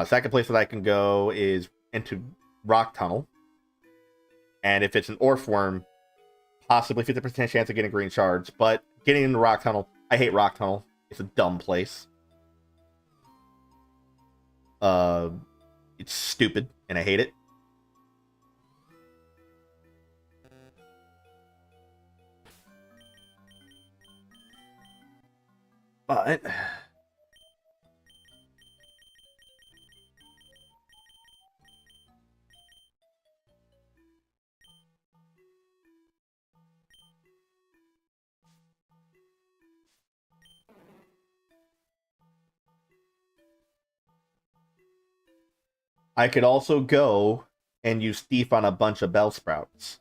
Second place that I can go is into Rock Tunnel. And if it's an Orpworm, possibly 50% chance of getting green shards. But getting into Rock Tunnel, I hate Rock Tunnel. It's a dumb place. It's stupid, and I hate it. But I could also go and use Thief on a bunch of Bellsprouts.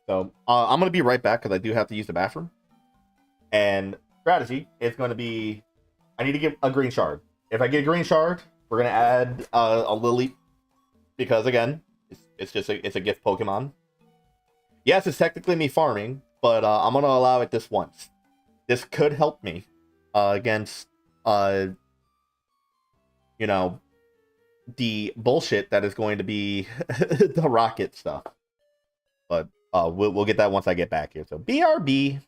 So I'm going to be right back because I do have to use the bathroom. And strategy is going to be, I need to get a green shard. If I get a green shard, we're going to add a Lily. Because again, it's just it's a gift Pokemon. Yes, it's technically me farming, but I'm going to allow it this once. This could help me against, you know, the bullshit that is going to be the rocket stuff. But we'll get that once I get back here. So BRB.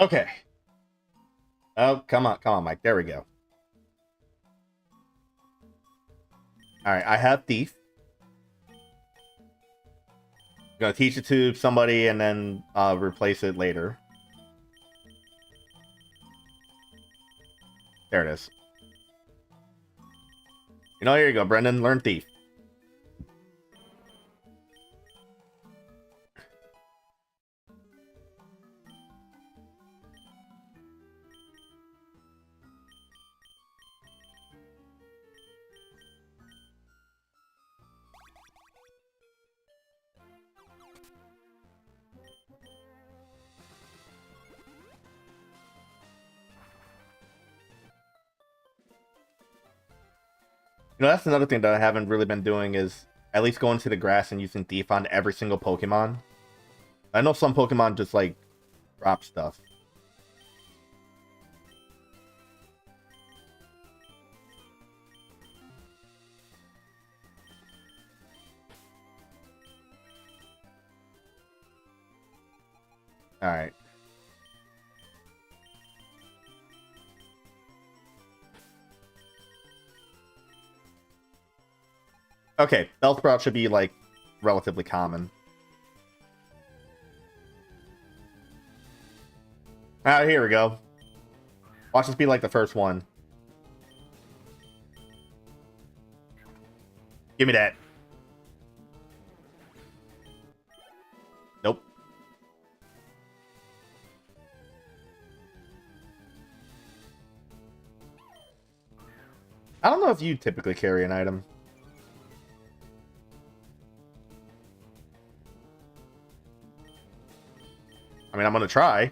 Okay. Oh, come on, Mike. There we go. All right, I have Thief. I'm gonna teach it to somebody and then replace it later. There it is. You know, here you go, Brendan. Learn Thief. You know, that's another thing that I haven't really been doing is at least going to the grass and using Thief on every single Pokemon. I know some Pokemon just, like, drop stuff. Alright. Okay, Bellsprout should be, like, relatively common. Ah, here we go. Watch this be, like, the first one. Give me that. Nope. I don't know if you typically carry an item. I mean, I'm gonna try.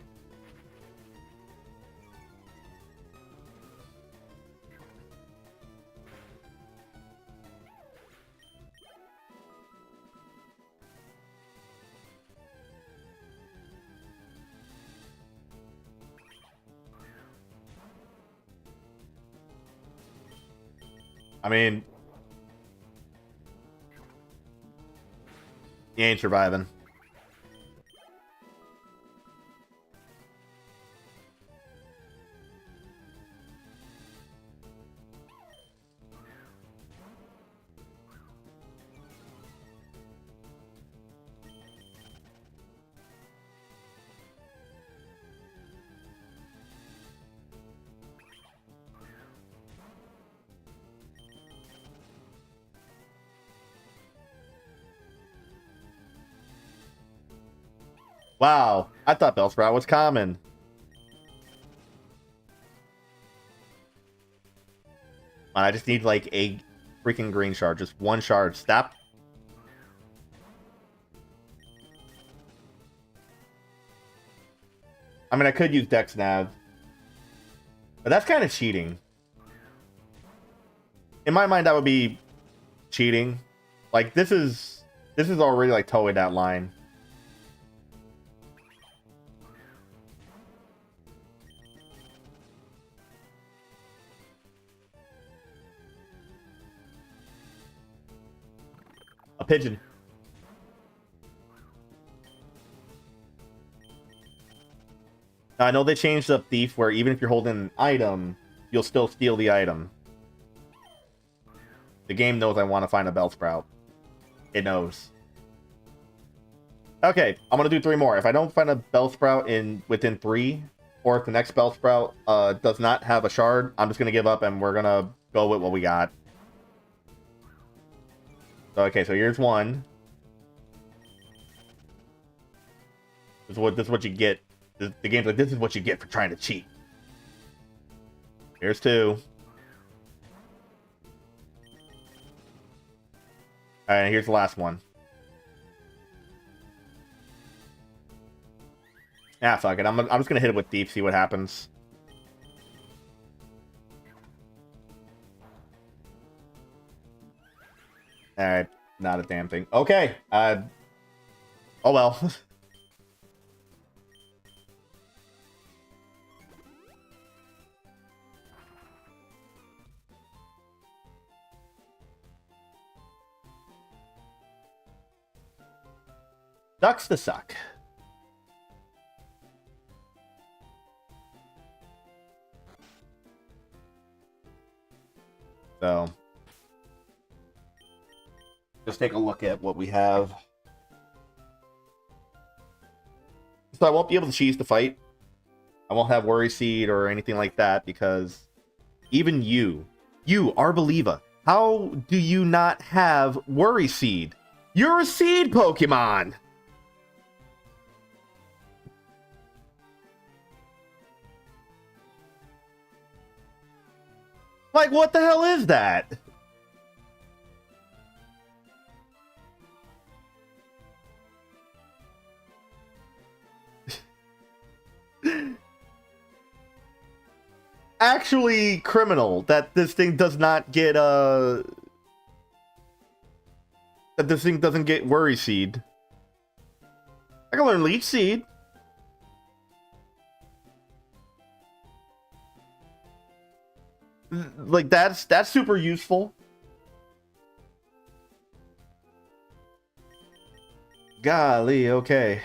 I mean, he ain't surviving. Wow, I thought Bellsprout was common. I just need, like, a freaking green shard. Just one shard. Stop. I mean, I could use Dex Nav. But that's kind of cheating. In my mind, that would be cheating. Like, this is already, like, towing that line. A pigeon. Now, I know they changed up Thief where even if you're holding an item, you'll still steal the item. The game knows I want to find a Bellsprout. It knows. Okay, I'm gonna do 3 more. If I don't find a Bellsprout within 3, or if the next Bellsprout does not have a shard, I'm just gonna give up and we're gonna go with what we got. So, okay, so here's 1. This is what you get. The game's like, this is what you get for trying to cheat. Here's 2. Alright, here's the last one. Ah, fuck it. I'm just gonna hit it with Deep, see what happens. Alright, not a damn thing. Okay, oh well. Ducks to suck. So just take a look at what we have. So I won't be able to choose to fight. I won't have Worry Seed or anything like that because even you, Arbeliva, how do you not have Worry Seed? You're a seed Pokemon! Like, what the hell is that? Actually criminal that this thing does not get that this thing doesn't get Worry Seed. I can learn Leech Seed. Like that's super useful. Golly, okay.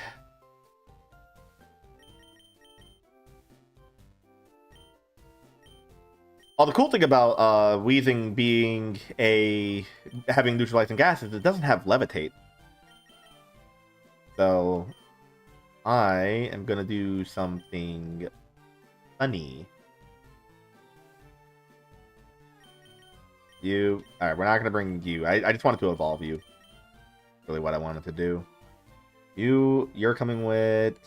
Oh, the cool thing about Weezing being having neutralizing gas is it doesn't have levitate. So I am gonna do something funny. You alright, we're not gonna bring you. I just wanted to evolve you. Really what I wanted to do. You're coming with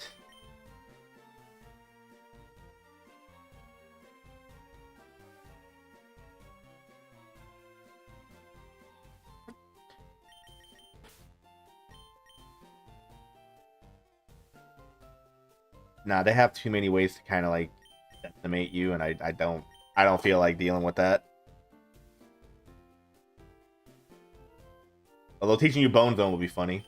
nah, they have too many ways to kind of like estimate you, and I don't feel like dealing with that. Although teaching you Bone Zone would be funny.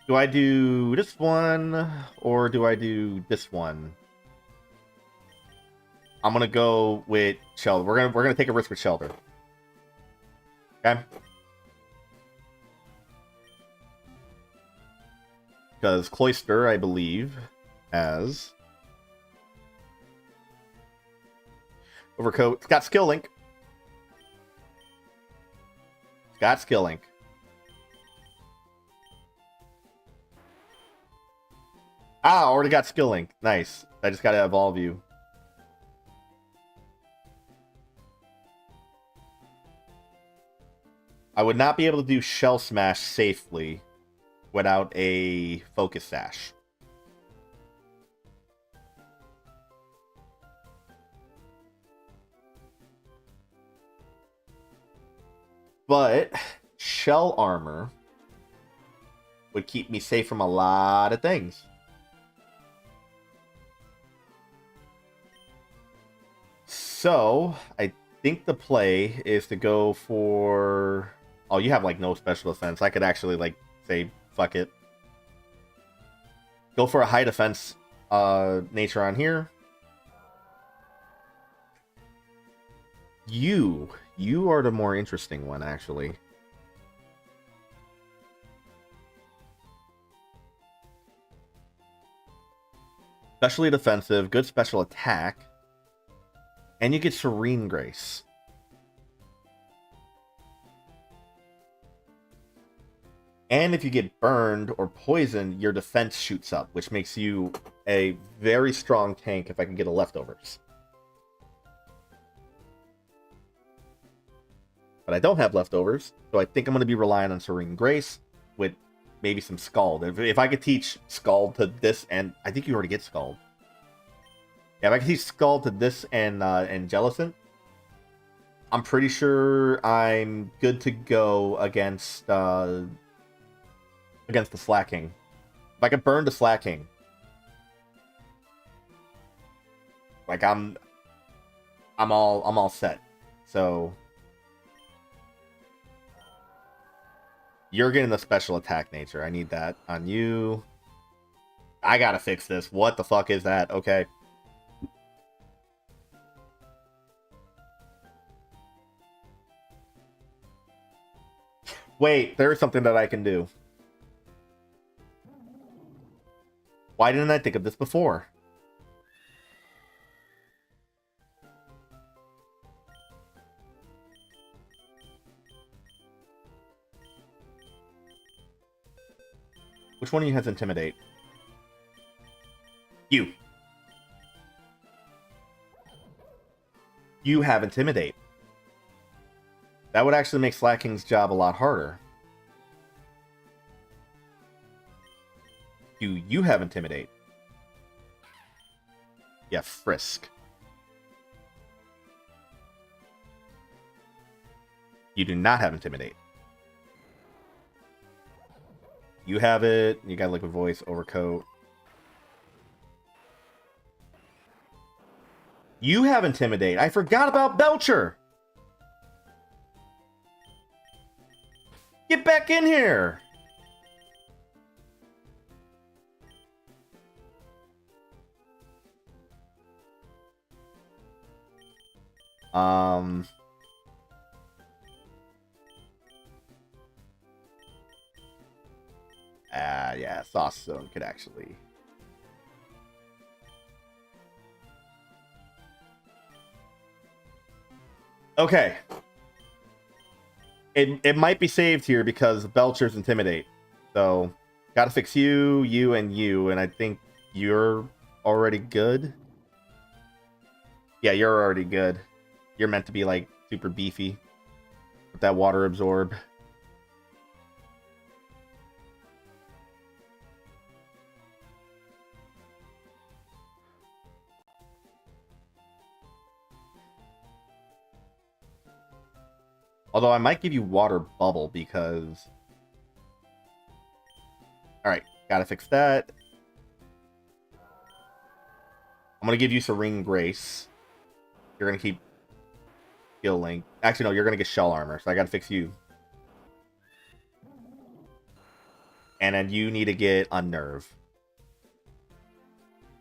Do I do this one or do I do this one? I'm gonna go with Shelter. We're gonna take a risk with Shelter. Okay. Because Cloyster, I believe, has Overcoat. It's got Skill Link. It's got Skill Link. Ah, already got Skill Link. Nice. I just gotta evolve you. I would not be able to do Shell Smash safely without a Focus Sash. But Shell Armor would keep me safe from a lot of things. So, I think the play is to go for... Oh, you have, like, no special defense. I could actually, like, say, fuck it. Go for a high defense nature on here. You are the more interesting one, actually. Especially defensive, good special attack. And you get Serene Grace. And if you get burned or poisoned, your defense shoots up, which makes you a very strong tank if I can get a leftovers. But I don't have leftovers, so I think I'm going to be relying on Serene Grace with maybe some Scald. If I could teach Scald to this, and I think you already get Scald. Yeah, if I could teach Scald to this and Jellicent, I'm pretty sure I'm good to go against the Slacking. If I could burn the Slacking, like I'm all set. So you're getting the special attack nature. I need that on you. I gotta fix this. What the fuck is that? Okay. Wait, there is something that I can do. Why didn't I think of this before? Which one of you has Intimidate? You. You have Intimidate. That would actually make Slacking's job a lot harder. Do you have Intimidate? Yeah, Frisk. You do not have Intimidate. You have it. You got Liquid Voice, Overcoat. You have Intimidate. I forgot about Belcher. Get back in here. Yeah, Sauce Zone could actually. Okay. It might be saved here because Belcher's Intimidate. So, gotta fix you, and I think you're already good. Yeah, you're already good. You're meant to be, like, super beefy with that water absorb. Although I might give you water bubble because... Alright, gotta fix that. I'm gonna give you Serene Grace. You're gonna keep healing. Actually, no, you're gonna get Shell Armor, so I gotta fix you. And then you need to get Unnerve.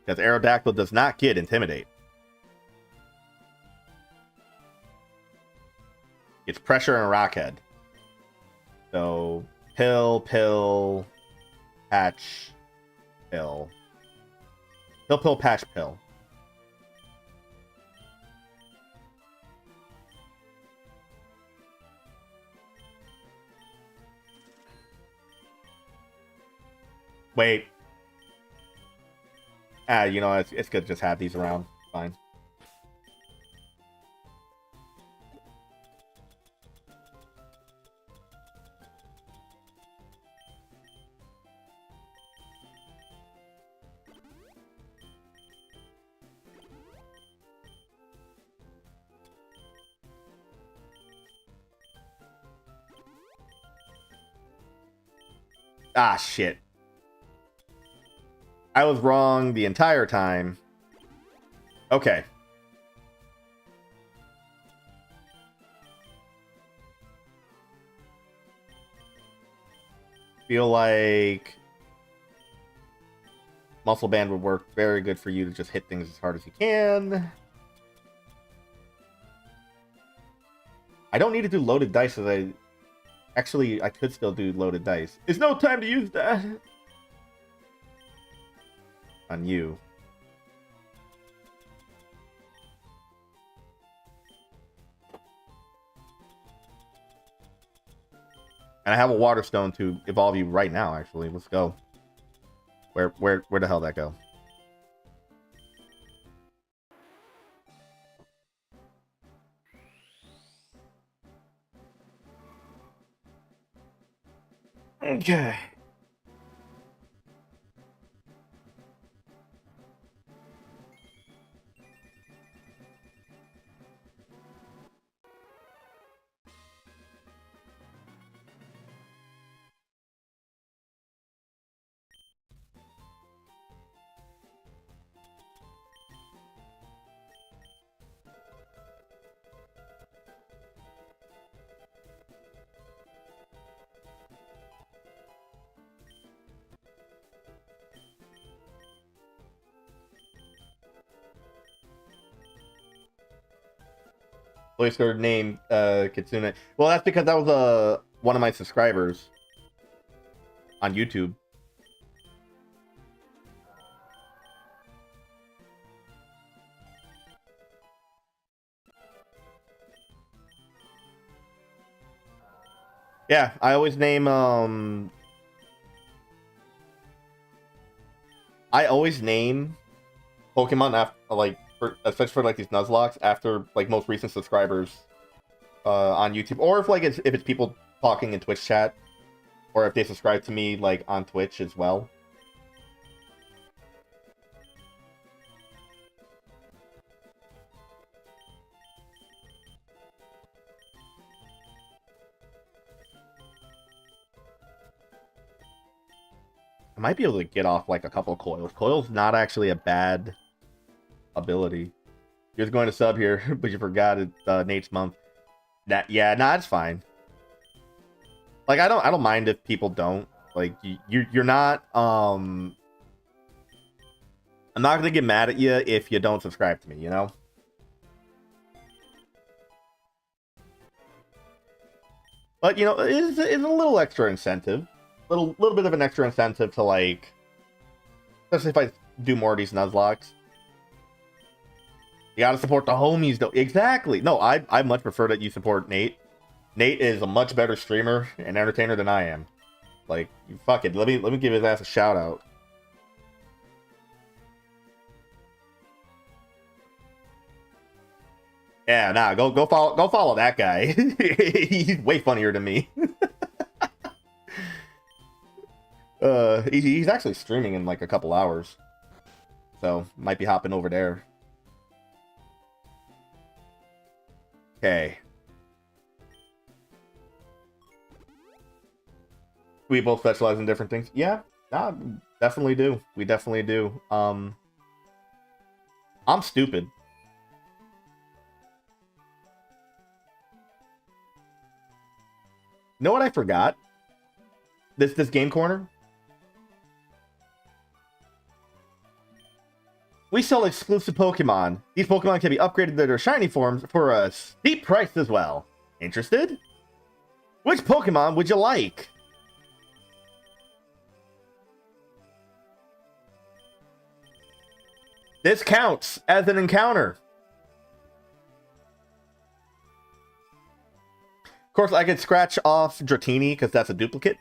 Because Aerodactyl does not get Intimidate. It's Pressure and Rockhead. So, Pill, Patch, Pill. Pill, Patch, Pill. Wait. You know, it's good to just have these around. Fine. Ah, shit. I was wrong the entire time. Okay. Feel like Muscle Band would work very good for you to just hit things as hard as you can. I don't need to do loaded dice as I... Actually, I could still do loaded dice. There's no time to use that. On you. And I have a Water Stone to evolve you right now, actually. Let's go. Where the hell did that go? Okay. Voice code name Kitsune. Well, that's because that was one of my subscribers on YouTube. Yeah, I always name Pokemon after, like, especially for like these Nuzlocks, after like most recent subscribers on YouTube, or if like if it's people talking in Twitch chat, or if they subscribe to me like on Twitch as well. I might be able to get off like a couple of coils. Coil's not actually a bad ability. You're going to sub here, but you forgot it. Nate's month. Yeah, nah, it's fine. Like I don't mind if people don't. Like you're not. I'm not gonna get mad at you if you don't subscribe to me. You know. But you know, it's a little extra incentive. Little bit of an extra incentive to like, especially if I do more of these Nuzlocks. You gotta support the homies, though. Exactly. No, I much prefer that you support Nate. Nate is a much better streamer and entertainer than I am. Like, fuck it. Let me give his ass a shout out. Yeah, nah, go follow that guy. He's way funnier than me. He's actually streaming in like a couple hours, so might be hopping over there. Okay. We both specialize in different things. Yeah, nah, definitely do. We definitely do. I'm stupid. You know what I forgot? This game corner. We sell exclusive Pokemon. These Pokemon can be upgraded to their shiny forms for a steep price as well. Interested? Which Pokemon would you like? This counts as an encounter. Of course, I could scratch off Dratini because that's a duplicate,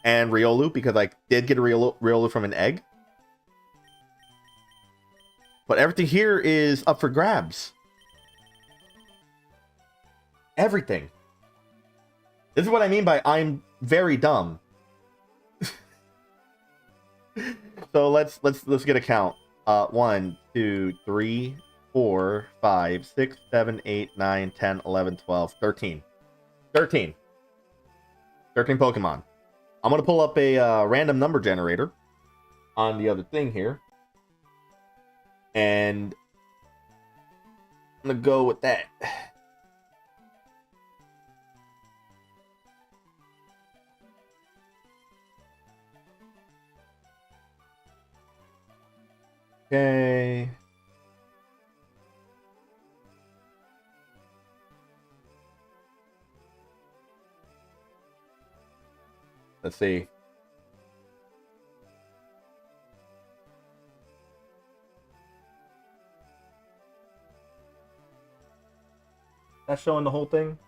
and Riolu because I did get a Riolu from an egg. But everything here is up for grabs. Everything. This is what I mean by I'm very dumb. So let's get a count. 1, 2, 3, 4, 5, 6, 7, 8, 9, 10, 11, 12, 13. 13 Pokemon. I'm gonna pull up a random number generator on the other thing here. And I'm gonna go with that. Okay. Let's see. That's showing the whole thing?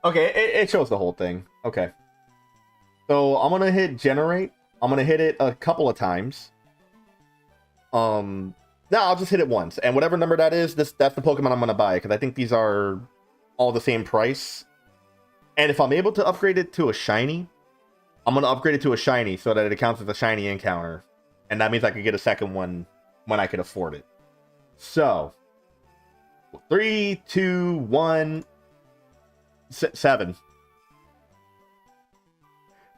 Okay, it shows the whole thing. Okay. So I'm gonna hit generate. I'm gonna hit it a couple of times. No, I'll just hit it once. And whatever number that is, that's the Pokemon I'm gonna buy, because I think these are all the same price. And if I'm able to upgrade it to a shiny, I'm gonna upgrade it to a shiny so that it counts as a shiny encounter. And that means I could get a second one when I could afford it. So 3, 2, 1, 7.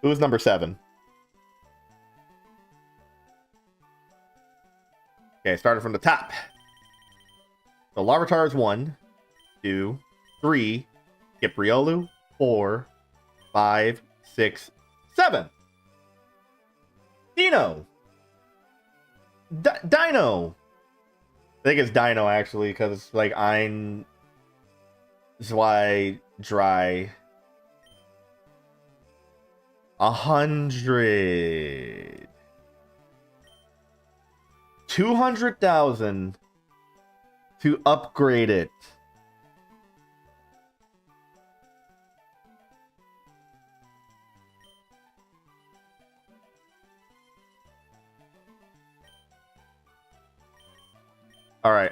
Who's number 7? Okay, started from the top. So Larvitar is 1, 2, 3, skip Riolu, 4, 5, 6, 7. Dino. Dino. think it's Dino actually, because it's like Ein, Zwei, Dry. 100. 200,000 to upgrade it. All right.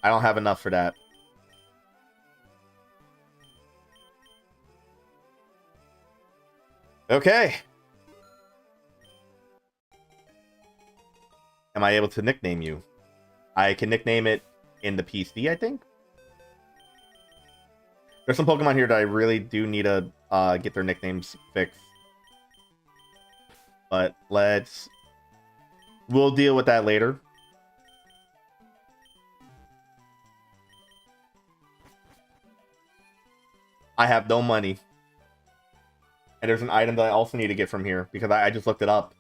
I don't have enough for that. Okay. Am I able to nickname you? I can nickname it in the PC, I think. There's some Pokemon here that I really do need to get their nicknames fixed. But we'll deal with that later. I have no money. And there's an item that I also need to get from here because I just looked it up.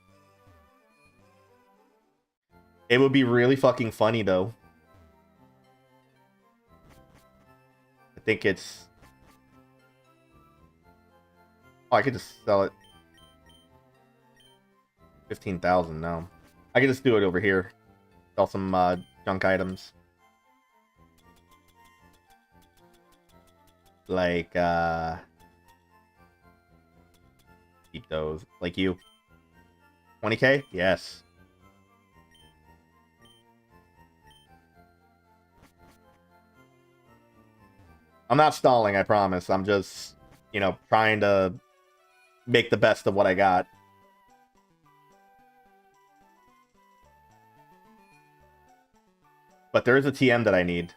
It would be really fucking funny though. I think it's... Oh, I could just sell it. 15,000 now. I can just do it over here. Sell some junk items. Like, keep those. Like you. 20k? Yes. I'm not stalling, I promise. I'm just, you know, trying to make the best of what I got. But there is a TM that I need.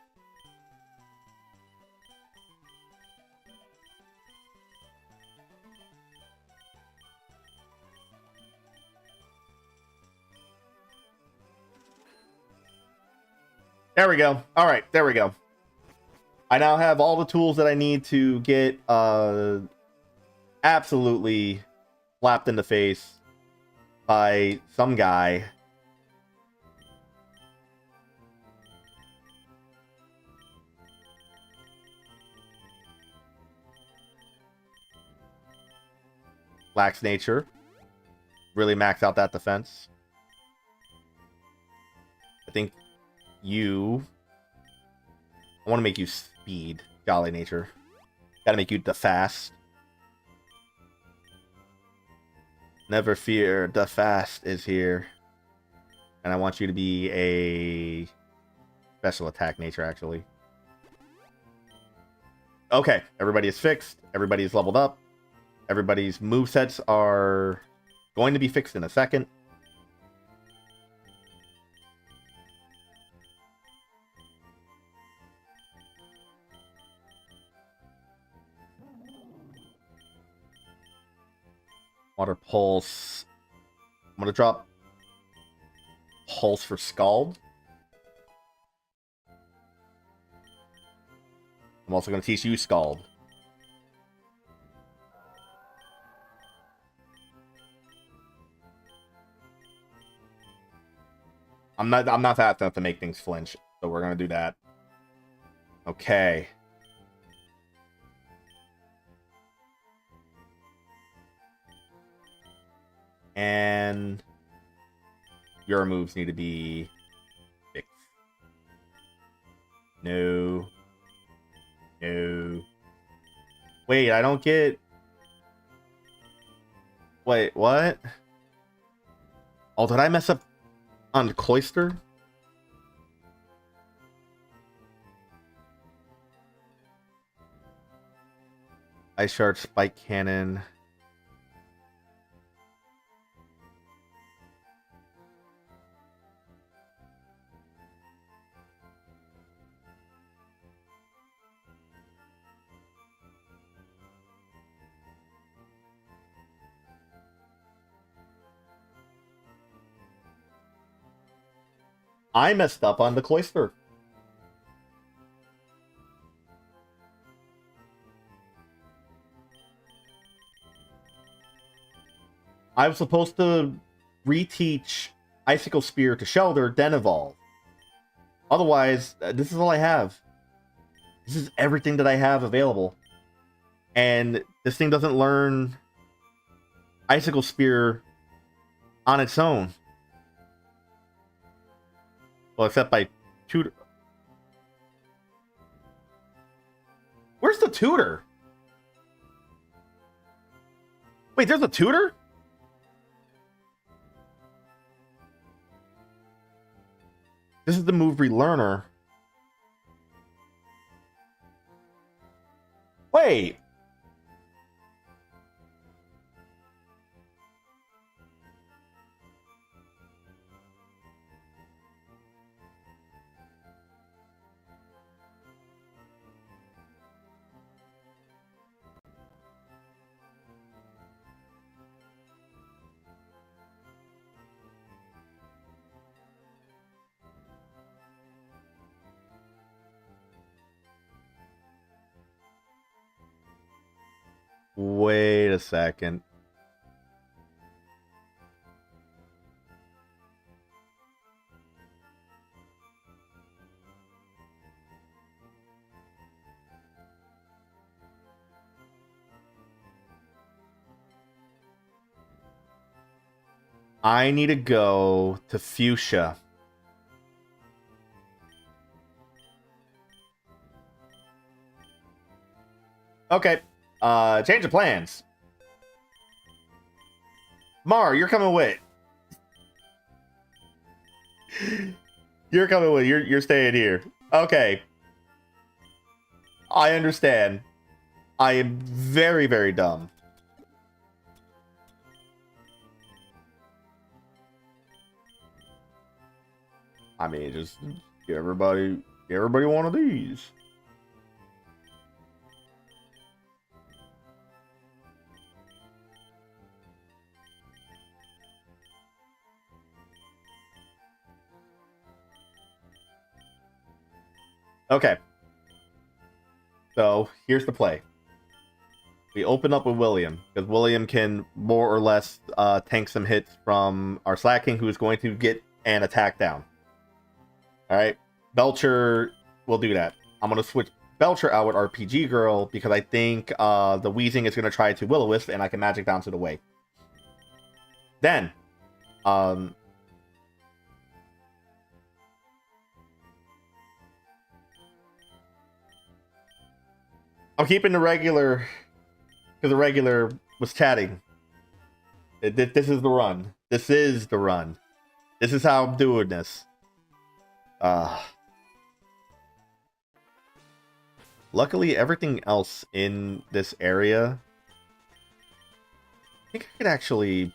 There we go. All right, there we go. I now have all the tools that I need to get absolutely slapped in the face by some guy. Lax nature. Really max out that defense. I think you... I want to make you speed. Jolly nature. Gotta make you the fast. Never fear, the fast is here. And I want you to be a special attack nature, actually. Okay, everybody is fixed. Everybody is leveled up. Everybody's movesets are going to be fixed in a second. Water Pulse. I'm going to drop Pulse for Scald. I'm also going to teach you Scald. I'm not fast enough to make things flinch, so we're going to do that. Okay. And your moves need to be fixed. No. No. Wait, I don't get... Wait, what? Oh, did I mess up on the Cloister? Ice Shard, Spike Cannon... I messed up on the Cloister. I was supposed to reteach Icicle Spear to Shelter, then evolve. Otherwise, this is all I have. This is everything that I have available. And this thing doesn't learn Icicle Spear on its own. Well, except by tutor. Where's the tutor? Wait, there's a tutor? This is the move relearner. Wait. Wait a second. I need to go to Fuchsia. Okay. Change of plans. Mar, you're coming with. You're coming with. You're staying here. Okay. I understand. I am very, very dumb. I mean, just give everybody one of these. Okay. So, here's the play. We open up with William, because William can more or less tank some hits from our Slacking, who is going to get an attack down. Alright? Belcher will do that. I'm going to switch Belcher out with RPG Girl, because I think the Wheezing is going to try to Will-O-Wisp, and I can Magic Bounce it away. Then, I'm keeping the regular, because the regular was chatting. This is the run. This is the run. This is how I'm doing this. Luckily, everything else in this area, I think I could actually,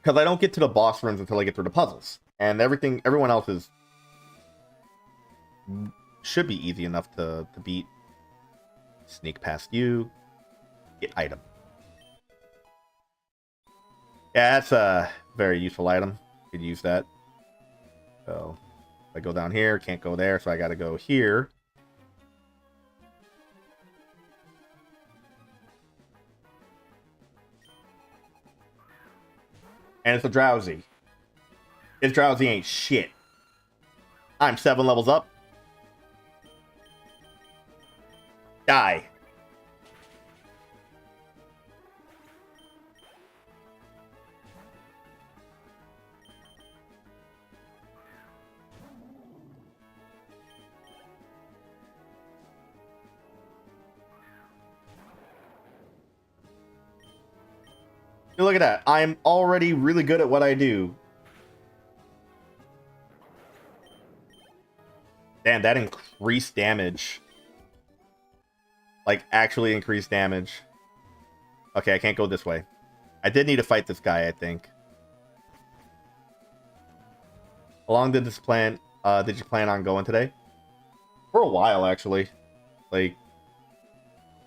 because I don't get to the boss runs until I get through the puzzles, and everyone else should be easy enough to beat. Sneak past you, get item. Yeah, that's a very useful item. Could use that. So if I go down here, can't go there, so I gotta go here. And it's a Drowsy. This Drowsy ain't shit. I'm 7 levels up. Die. Look at that. I'm already really good at what I do. Damn, that increased damage. Like, actually increased damage. Okay, I can't go this way. I did need to fight this guy, I think. How long did you plan on going today? For a while, actually. Like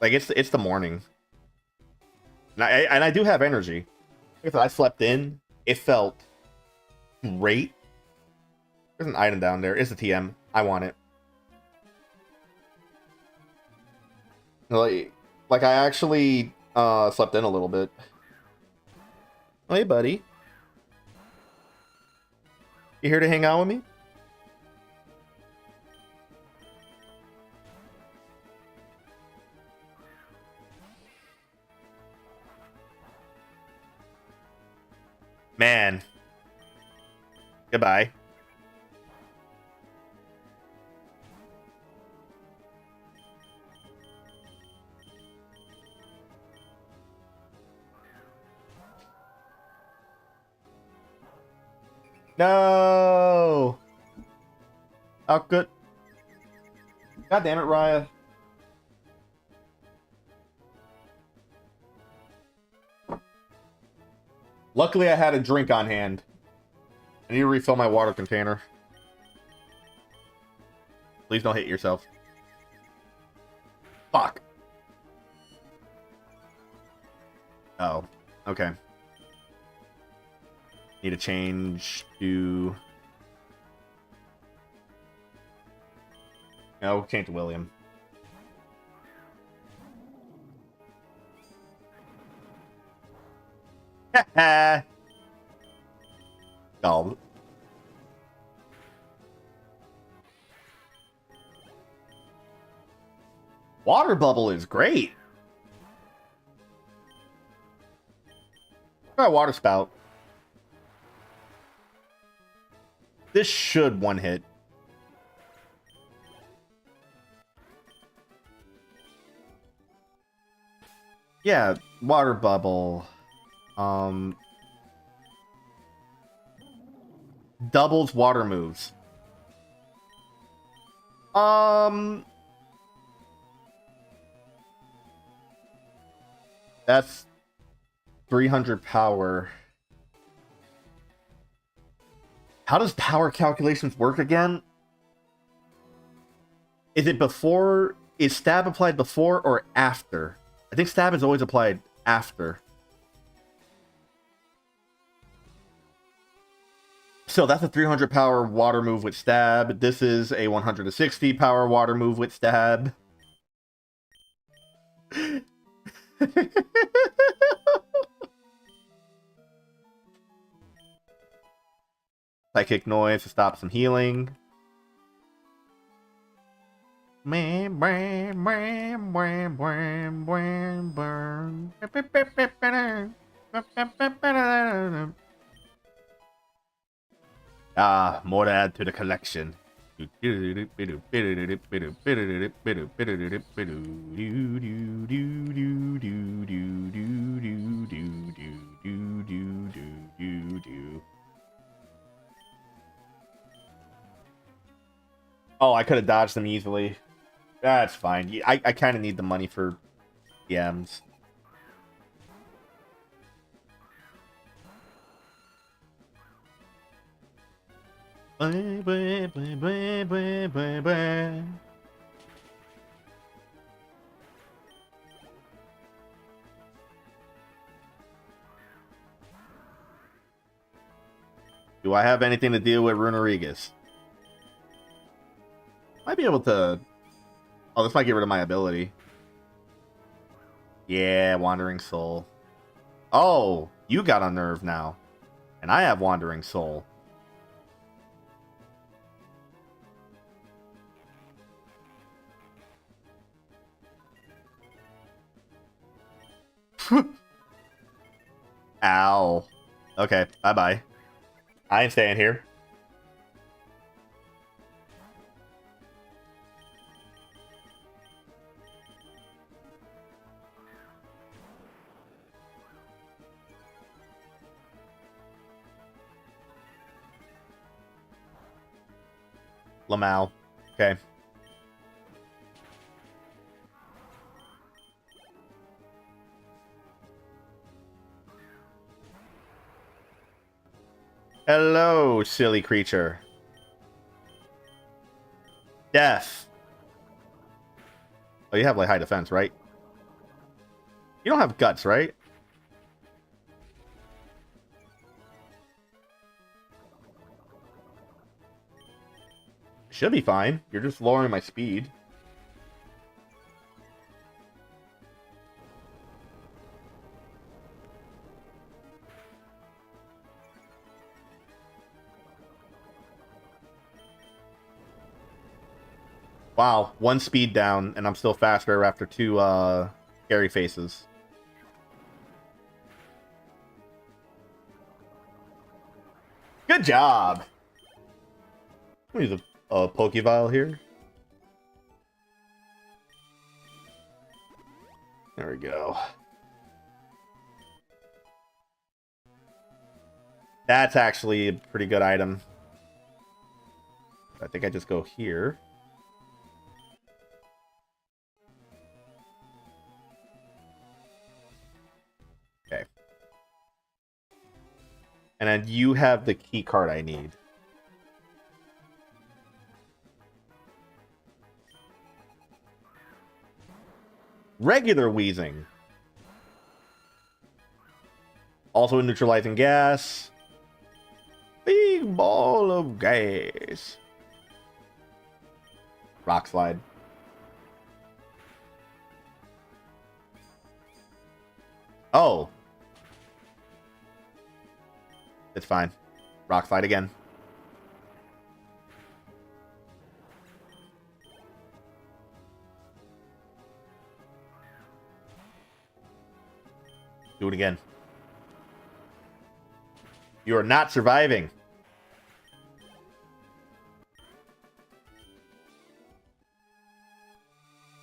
it's the morning. And I do have energy. If I slept in, it felt great. There's an item down there. It's a TM. I want it. Like I actually slept in a little bit. Hey, buddy. You here to hang out with me? Man. Goodbye. No. How good. God damn it, Raya. Luckily, I had a drink on hand. I need to refill my water container. Please don't hit yourself. Fuck. Oh, okay. Need to change to... No, change to William. Ha Oh. Water bubble is great. Try water spout. This should one hit. Yeah, water bubble. Doubles water moves. That's 300 power. How does power calculations work again? Is it before? Is stab applied before or after? I think stab is always applied after. So that's a 300 power water move with stab. This is a 160 power water move with stab. Psychic noise to stop some healing. Ah, more to add to the collection. Oh, I could have dodged them easily. That's fine. I kind of need the money for DMs. Do I have anything to deal with Runerigus? Might be able to... Oh, this might get rid of my ability. Yeah, Wandering Soul. Oh, you got unnerved now. And I have Wandering Soul. Ow. Okay, bye-bye. I ain't staying here. Lamau. Okay. Hello, silly creature. Death. Oh, you have like high defense, right? You don't have guts, right? Should be fine. You're just lowering my speed. Wow, 1 speed down, and I'm still faster after 2 scary faces. Good job! Let me use a Pokeball here. There we go. That's actually a pretty good item. I think I just go here. Okay. And then you have the key card I need. Regular wheezing. Also neutralizing gas. Big ball of gas. Rock slide. Oh. It's fine. Rock slide again. Do it again. You are not surviving.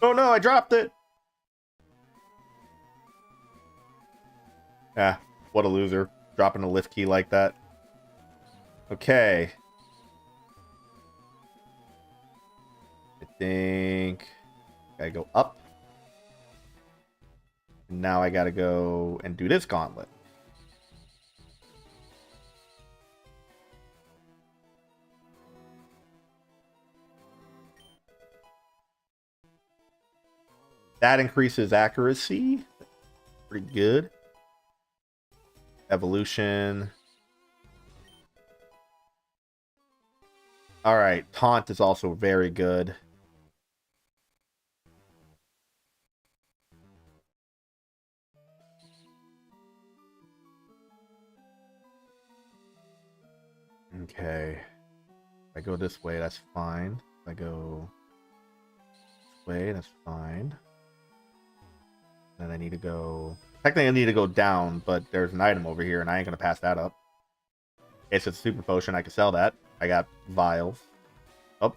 Oh no, I dropped it. Ah, what a loser. Dropping a lift key like that. Okay. I think I go up. Now I gotta go and do this gauntlet. That increases accuracy. Pretty good. Evolution. Alright, taunt is also very good. Okay. If I go this way, that's fine. If I go this way, that's fine. Then I need to go... Technically, I need to go down, but there's an item over here, and I ain't going to pass that up. It's a super potion. I can sell that. I got vials. Oh.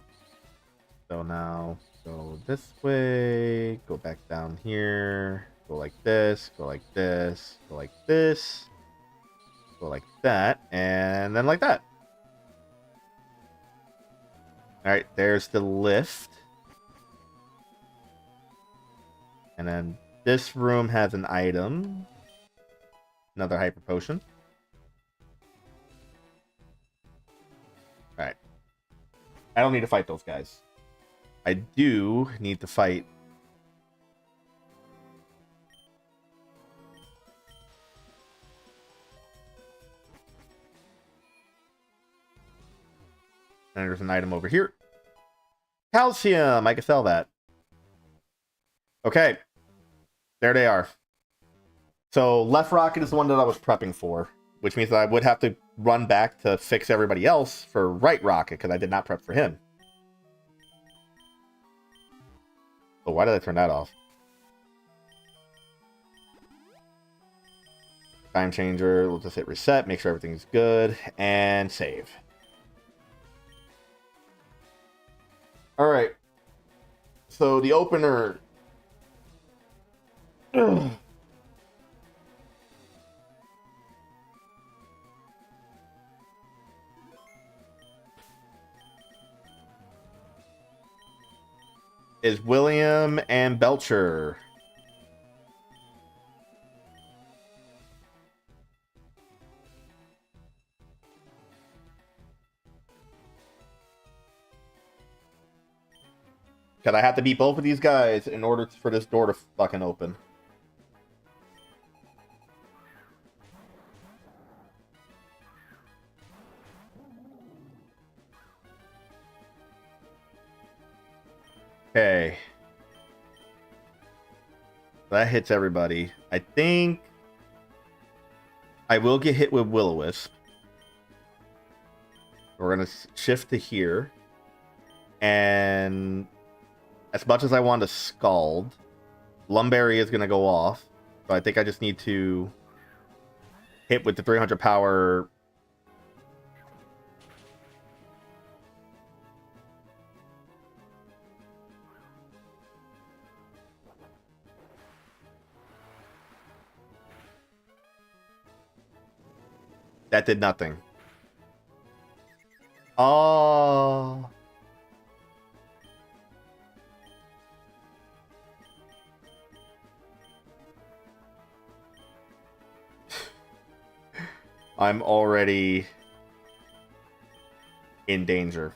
So now, go this way. Go back down here. Go like this. Go like this. Go like this. Go like that. And then like that. Alright, there's the lift. And then this room has an item. Another hyper potion. Alright. I don't need to fight those guys. I do need to fight. And there's an item over here. Calcium! I can sell that. Okay. There they are. So left rocket is the one that I was prepping for, which means that I would have to run back to fix everybody else for right rocket because I did not prep for him. Oh, why did I turn that off? Time changer. We'll just hit reset, make sure everything's good, and save. Alright. So the opener... Ugh. Is William and Belcher. Because I have to beat both of these guys in order for this door to fucking open. Okay. That hits everybody. I think I will get hit with Will-O-Wisp. We're going to shift to here. And As much as I want to Scald, Lumberry is going to go off. So I think I just need to hit with the 300 power. That did nothing. Oh. I'm already in danger.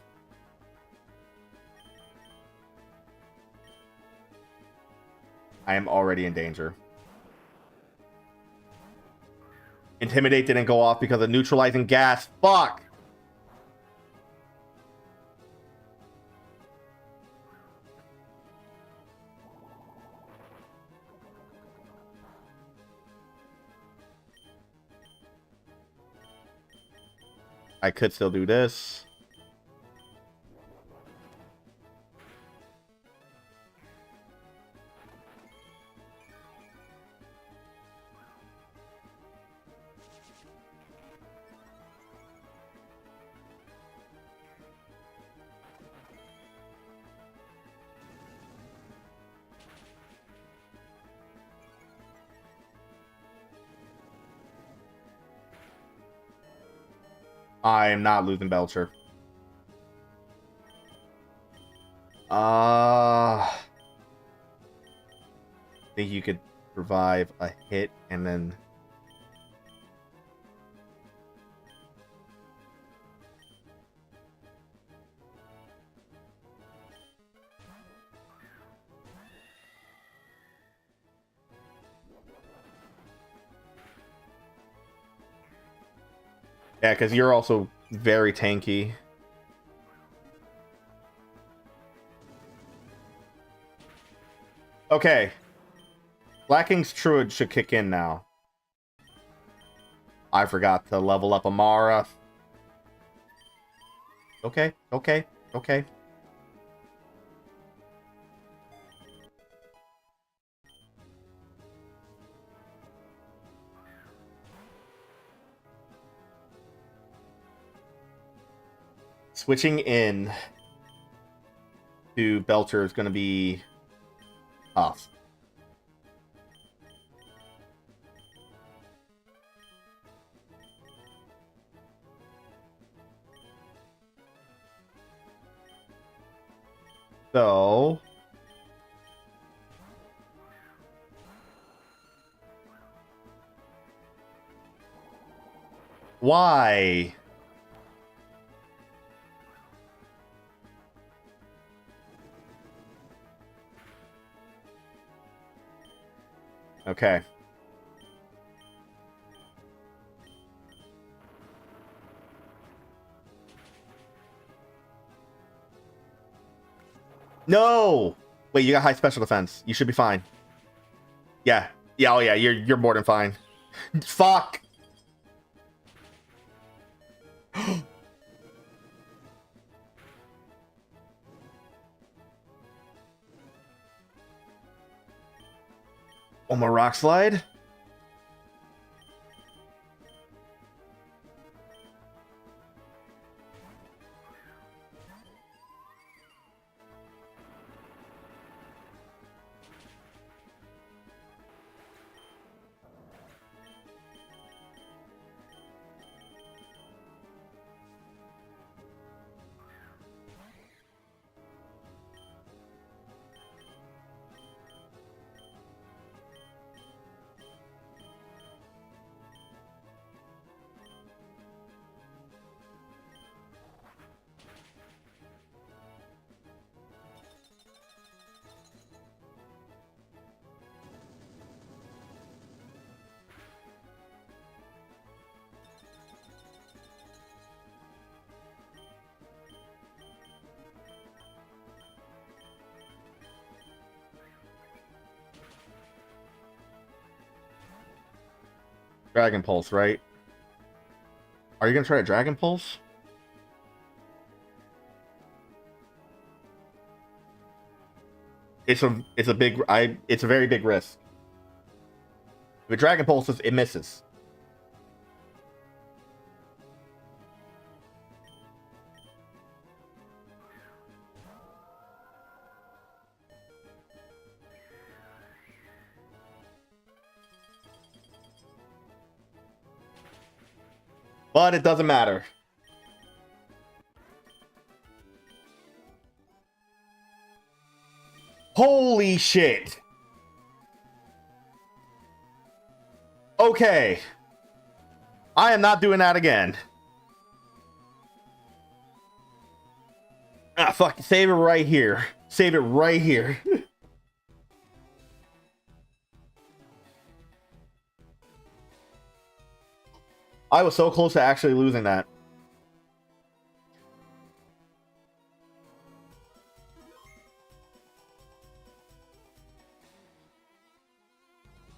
I am already in danger. Intimidate didn't go off because of neutralizing gas. Fuck! I could still do this. I am not losing Belcher. I think you could revive a hit and then... Yeah, because you're also very tanky. Okay. Blacking's Truid should kick in now. I forgot to level up Amara. Okay, okay, okay. Switching in to Belcher is going to be tough. So... Why? Okay. No! Wait, you got high special defense. You should be fine. Yeah. Yeah, oh yeah, you're more than fine. Fuck! Oh, my rock slide? Dragon Pulse, right? Are you gonna try a Dragon Pulse? It's a very big risk. If a Dragon Pulses, it misses. But it doesn't matter. Holy shit. Okay. I am not doing that again. Ah, fuck. Save it right here. Save it right here. I was so close to actually losing that.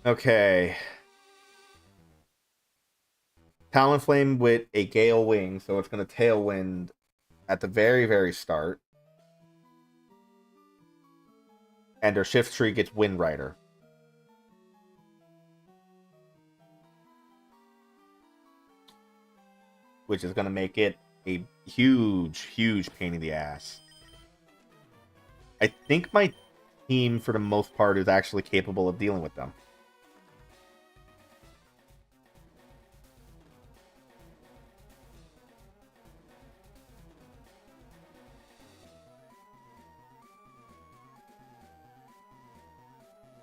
Okay. Talonflame with a Gale Wing, so it's going to Tailwind at the very, very start. And their Shift Tree gets Wind Rider. Which is going to make it a huge, huge pain in the ass. I think my team, for the most part, is actually capable of dealing with them.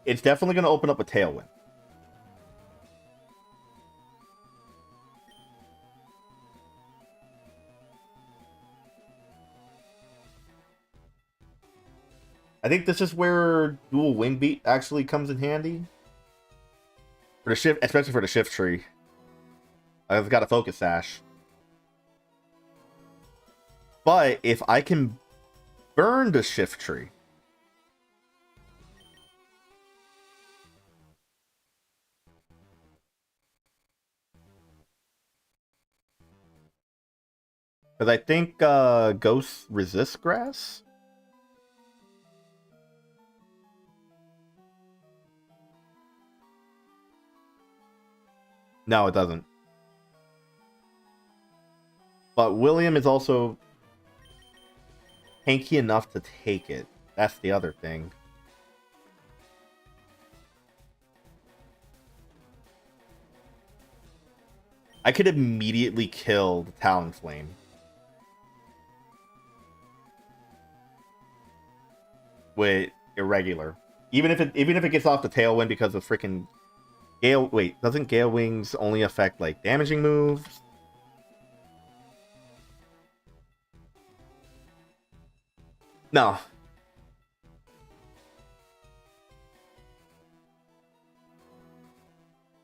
It's definitely going to open up a Tailwind. I think this is where dual Wing Beat actually comes in handy. For the shift, especially for the Shift Tree. I've got a Focus Sash. But if I can burn the Shift Tree, because I think Ghost resists Grass. No, it doesn't. But William is also tanky enough to take it. That's the other thing. I could immediately kill the Talonflame. With Irregular. Even if it gets off the Tailwind because of freaking Gale. Wait, doesn't Gale Wings only affect like damaging moves? No.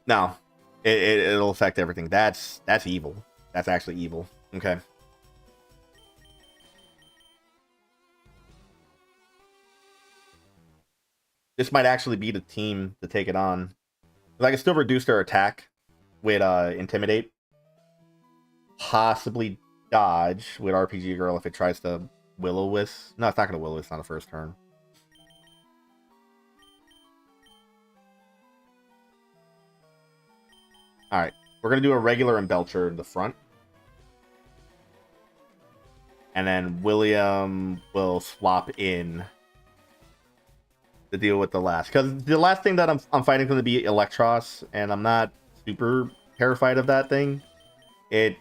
No. It'll affect everything. That's evil. That's actually evil. Okay. This might actually be the team to take it on. But I can still reduce their attack with Intimidate. Possibly dodge with RPG Girl if it tries to Will-O-Wisp. No, it's not going to Will-O-Wisp on the first turn. Alright. We're going to do a regular and Belcher in the front. And then William will swap in to deal with the last. Because the last thing that I'm fighting is going to be Electros, and I'm not super terrified of that thing. It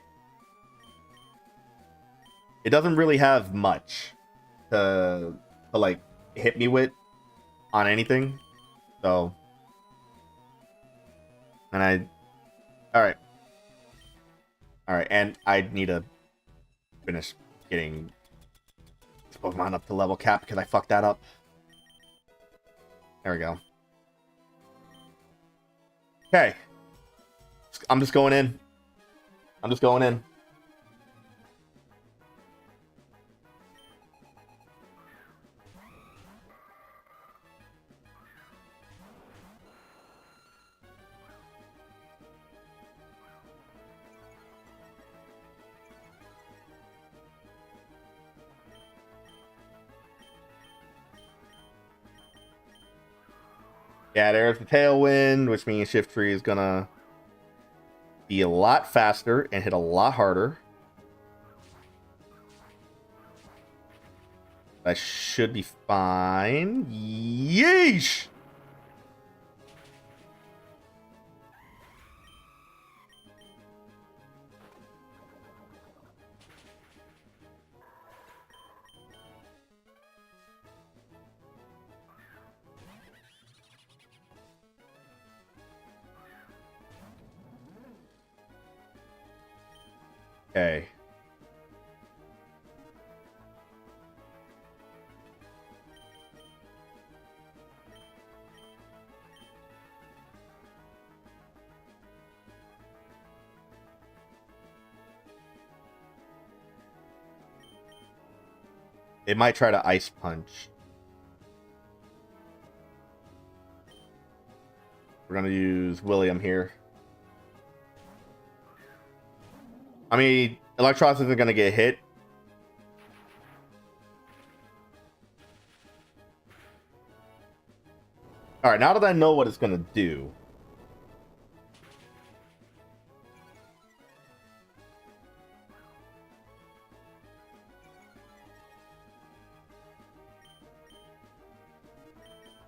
doesn't really have much to like hit me with on anything. So, and all right, and I need to finish getting this Pokemon up to level cap because I fucked that up. There we go. Okay, I'm just going in. I'm just going in. Yeah, there's the tailwind, which means Shift Tree is gonna be a lot faster and hit a lot harder. That should be fine. Yeesh! Okay. It might try to Ice Punch. We're gonna use William here. I mean, Electros isn't gonna get hit. Alright, now that I know what it's gonna do.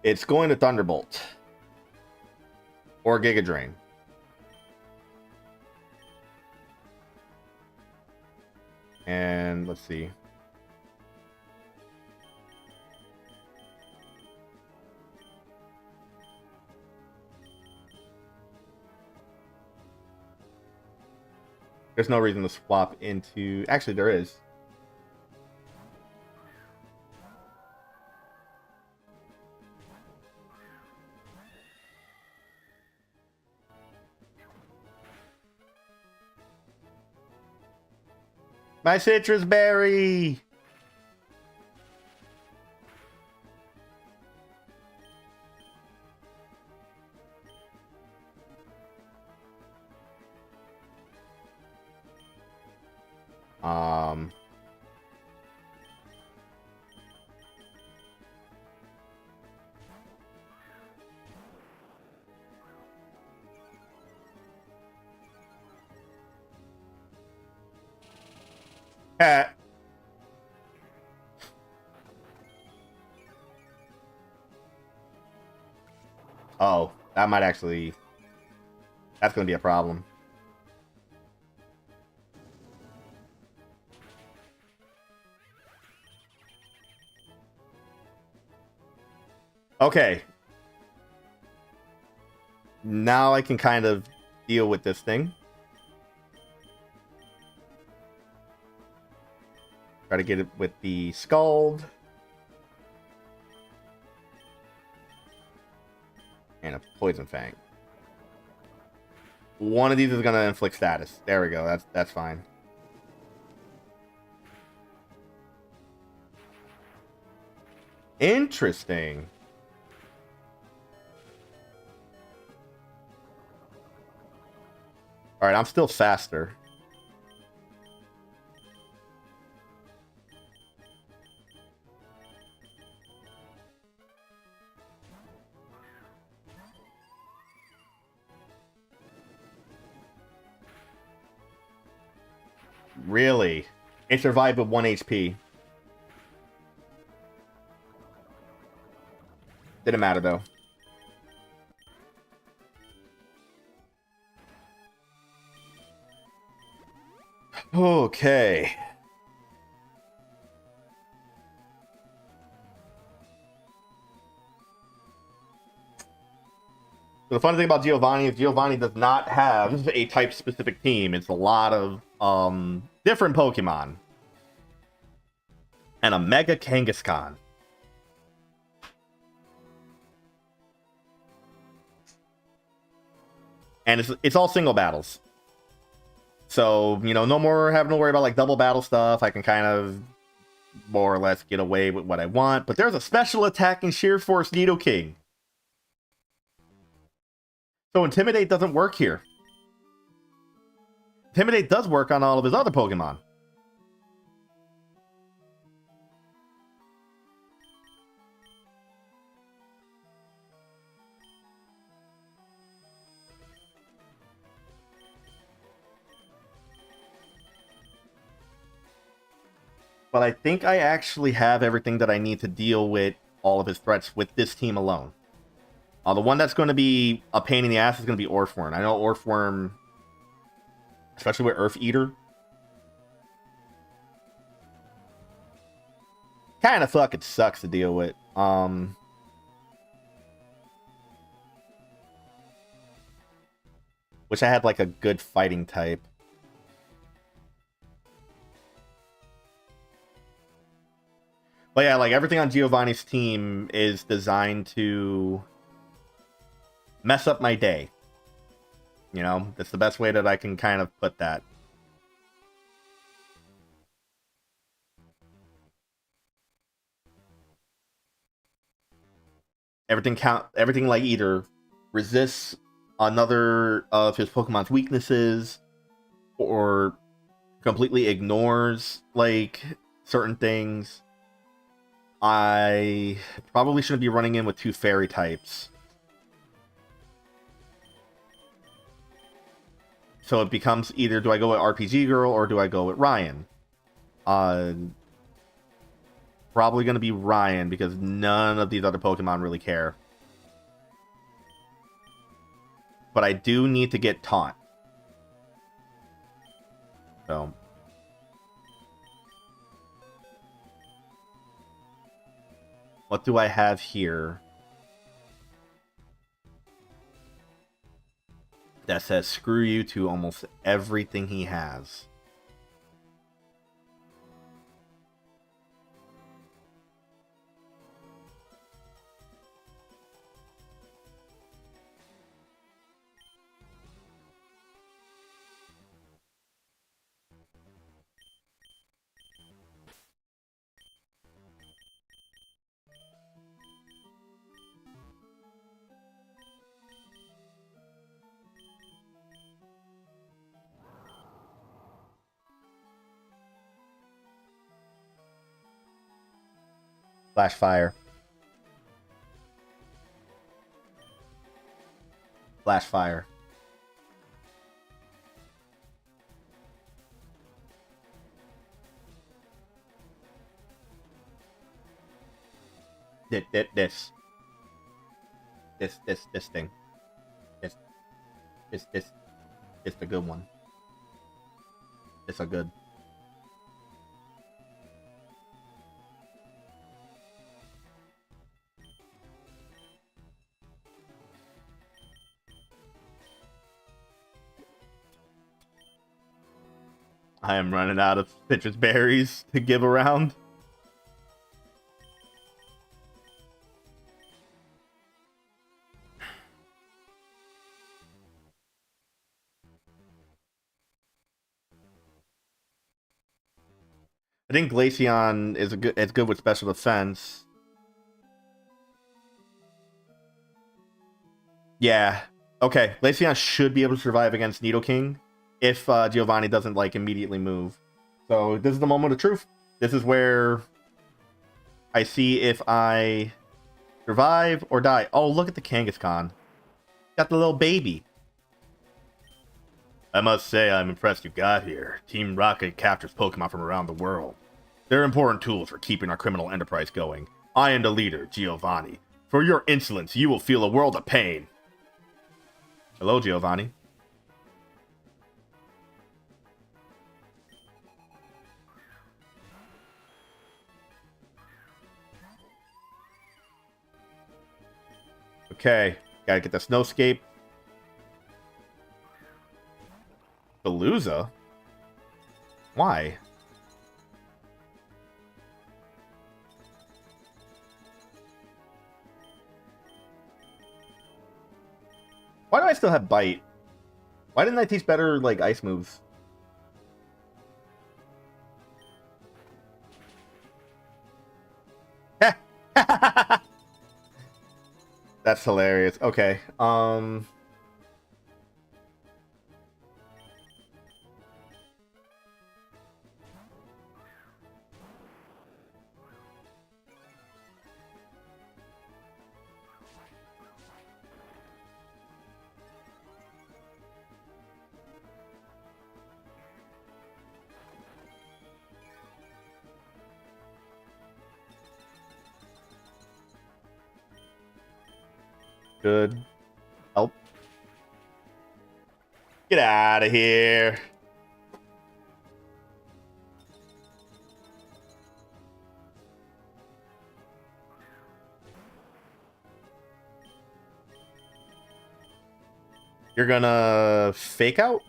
It's going to Thunderbolt. Or Giga Drain. And let's see. There's no reason to swap into... Actually, there is. My citrus berry! Cat. Oh, that might actually... That's going to be a problem. Okay. Now I can kind of deal with this thing. Try to get it with the Scald. And a Poison Fang. One of these is going to inflict status. There we go. That's fine. Interesting. All right, I'm still faster. Really? It survived with 1 HP. Didn't matter, though. Okay. So the funny thing about Giovanni is Giovanni does not have a type-specific team. It's a lot of different Pokemon. And a Mega Kangaskhan. And it's all single battles. So, you know, no more having to worry about like double battle stuff. I can kind of more or less get away with what I want. But there's a special attacking Sheer Force Nidoking. So Intimidate doesn't work here. Intimidate does work on all of his other Pokemon. But I think I actually have everything that I need to deal with all of his threats with this team alone. The one that's going to be a pain in the ass is going to be Orthworm. I know Orthworm, especially with Earth Eater, kind of fucking sucks to deal with. Wish I had like a good fighting type. But yeah, like everything on Giovanni's team is designed to mess up my day. You know, that's the best way that I can kind of put that. Everything like either resists another of his Pokemon's weaknesses or completely ignores like certain things. I probably shouldn't be running in with 2 fairy types. So it becomes either do I go with RPG Girl or do I go with Ryan? Probably going to be Ryan because none of these other Pokemon really care. But I do need to get Taunt. So. What do I have here that says screw you to almost everything he has? Flash Fire. Flash Fire. This thing. It's the good one. It's a good. I am running out of citrus berries to give around. I think Glaceon is it's good with special defense. Yeah. Okay. Glaceon should be able to survive against Nidoking if Giovanni doesn't like immediately move. So this is the moment of truth. This is where I see if I survive or die. Oh, look at the Kangaskhan. Got the little baby. I must say I'm impressed you got here. Team Rocket captures Pokemon from around the world. They're important tools for keeping our criminal enterprise going. I am the leader, Giovanni. For your insolence, you will feel a world of pain. Hello, Giovanni. Okay, gotta get the Snowscape. Beluza? Why? Why do I still have Bite? Why didn't I teach better, like, ice moves? That's hilarious. Okay. Should help. Get out of here. You're gonna fake out?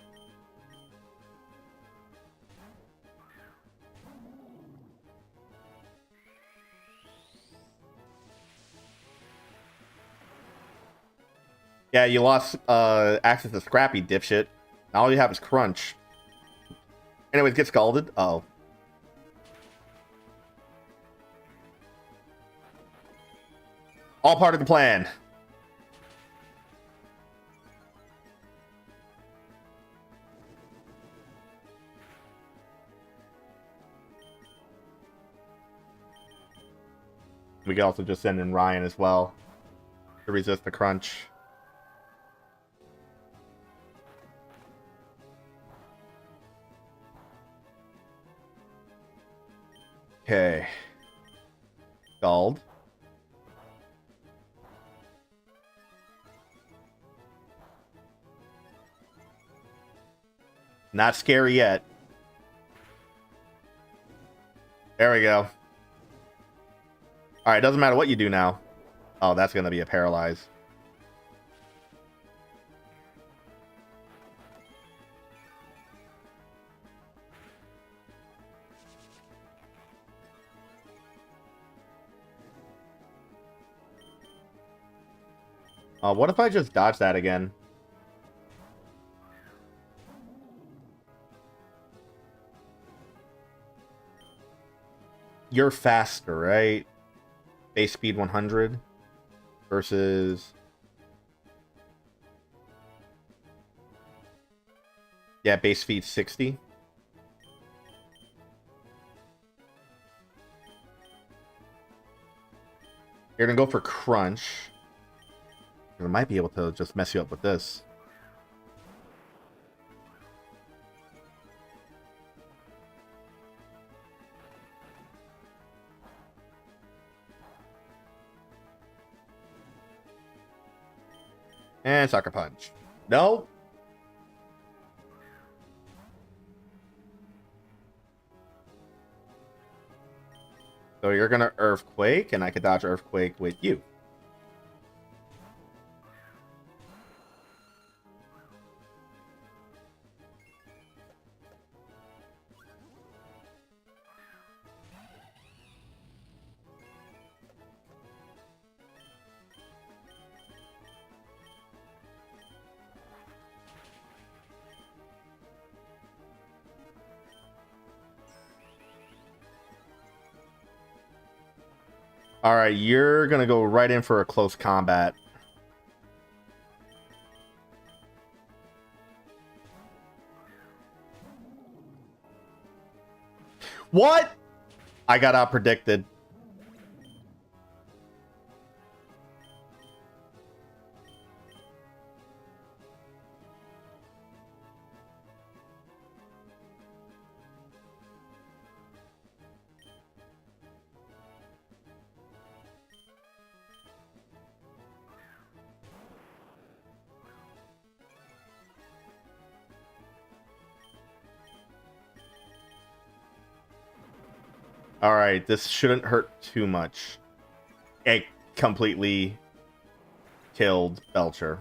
Yeah, you lost access to Scrappy, dipshit. Now all you have is Crunch. Anyways, get scalded. Oh. All part of the plan. We could also just send in Ryan as well to resist the Crunch. Okay. Scald. Not scary yet. There we go. Alright, doesn't matter what you do now. Oh, that's going to be a paralyze. What if I just dodge that again? You're faster, right? Base speed 100 versus... Yeah, base speed 60. You're gonna go for Crunch. I might be able to just mess you up with this. And Sucker Punch. No. So you're gonna Earthquake, and I could dodge Earthquake with you. All right, you're gonna go right in for a close combat. What? I got out predicted. All right, this shouldn't hurt too much. It completely killed Belcher.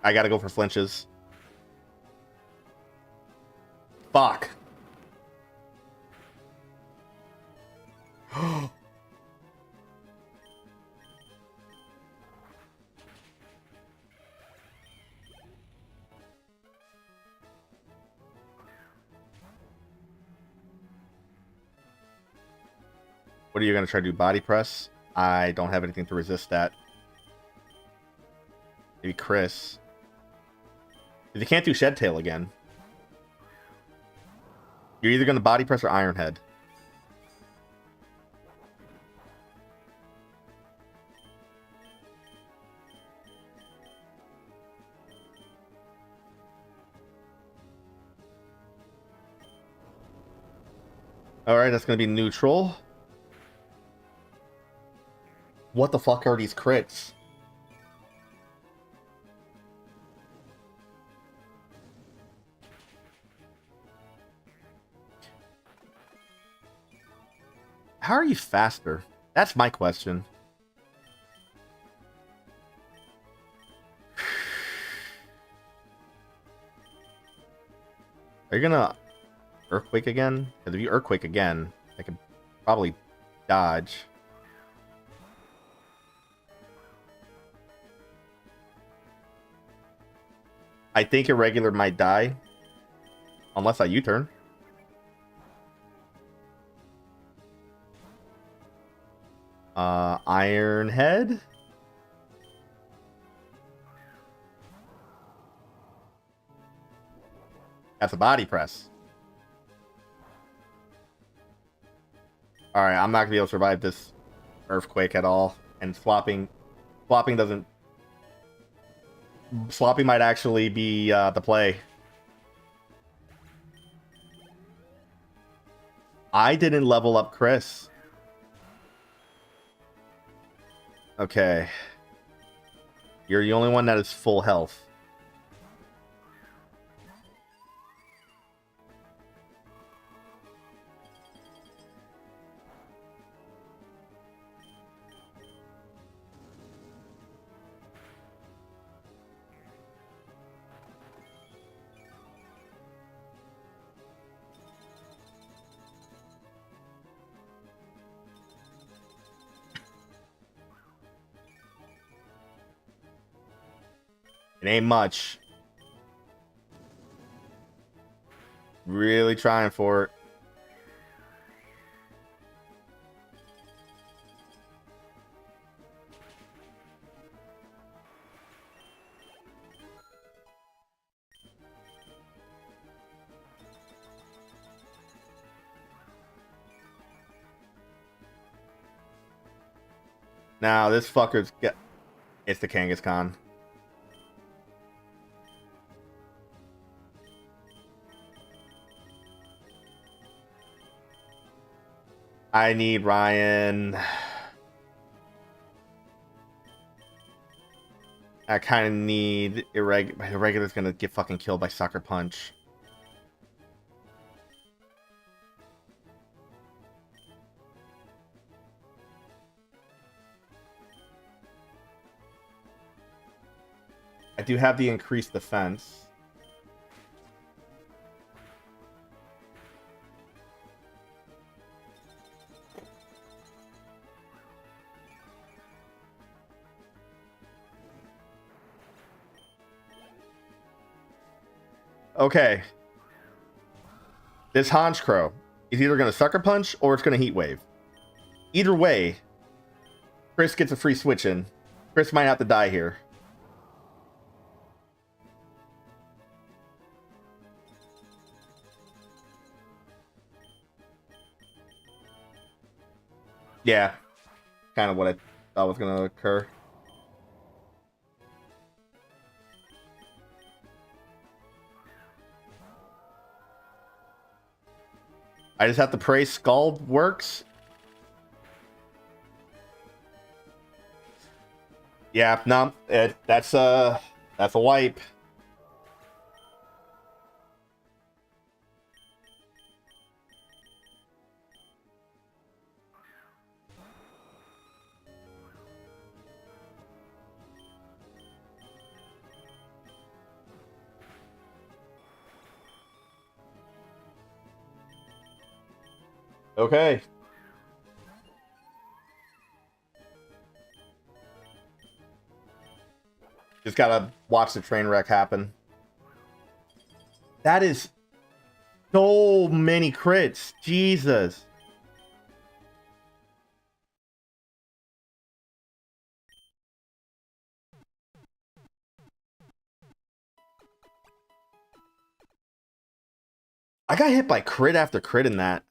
I gotta go for flinches. Fuck. What are you gonna try to do? Body press? I don't have anything to resist that. Maybe Chris. If you can't do Shed Tail again, you're either gonna body press or Iron Head. Alright, that's gonna be neutral. What the fuck are these crits? How are you faster? That's my question. Are you gonna Earthquake again? Because if you Earthquake again, I could probably dodge. I think Irregular might die. Unless I U-turn. Iron Head? That's a body press. Alright, I'm not going to be able to survive this Earthquake at all. And swapping doesn't... Swapping might actually be the play. I didn't level up Chris. Okay. You're the only one that is full health. It ain't much. Really trying for it. Now this fucker's get. It's the Kangaskhan. I need Ryan. I kind of need Irregular's gonna get fucking killed by Sucker Punch. I do have the increased defense. Okay. This Honchkrow is either going to Sucker Punch or it's going to Heat Wave. Either way, Chris gets a free switch in. Chris might have to die here. Yeah. Kind of what I thought was going to occur. I just have to pray Scald works. Yeah, no, that's a wipe. Okay. Just gotta watch the train wreck happen. That is so many crits. Jesus. I got hit by crit after crit in that.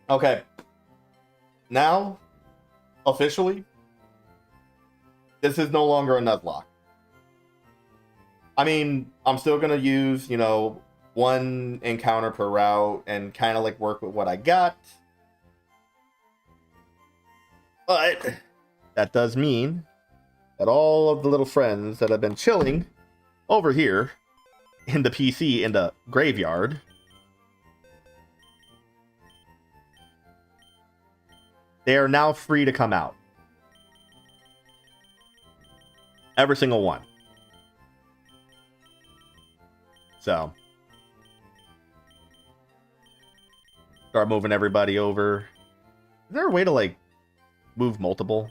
Okay. Now, officially, this is no longer a Nuzlocke. I mean, I'm still going to use, you know, one encounter per route and kind of like work with what I got. But that does mean that all of the little friends that have been chilling over here in the PC in the graveyard they are now free to come out. Every single one. So start moving everybody over. Is there a way to like move multiple?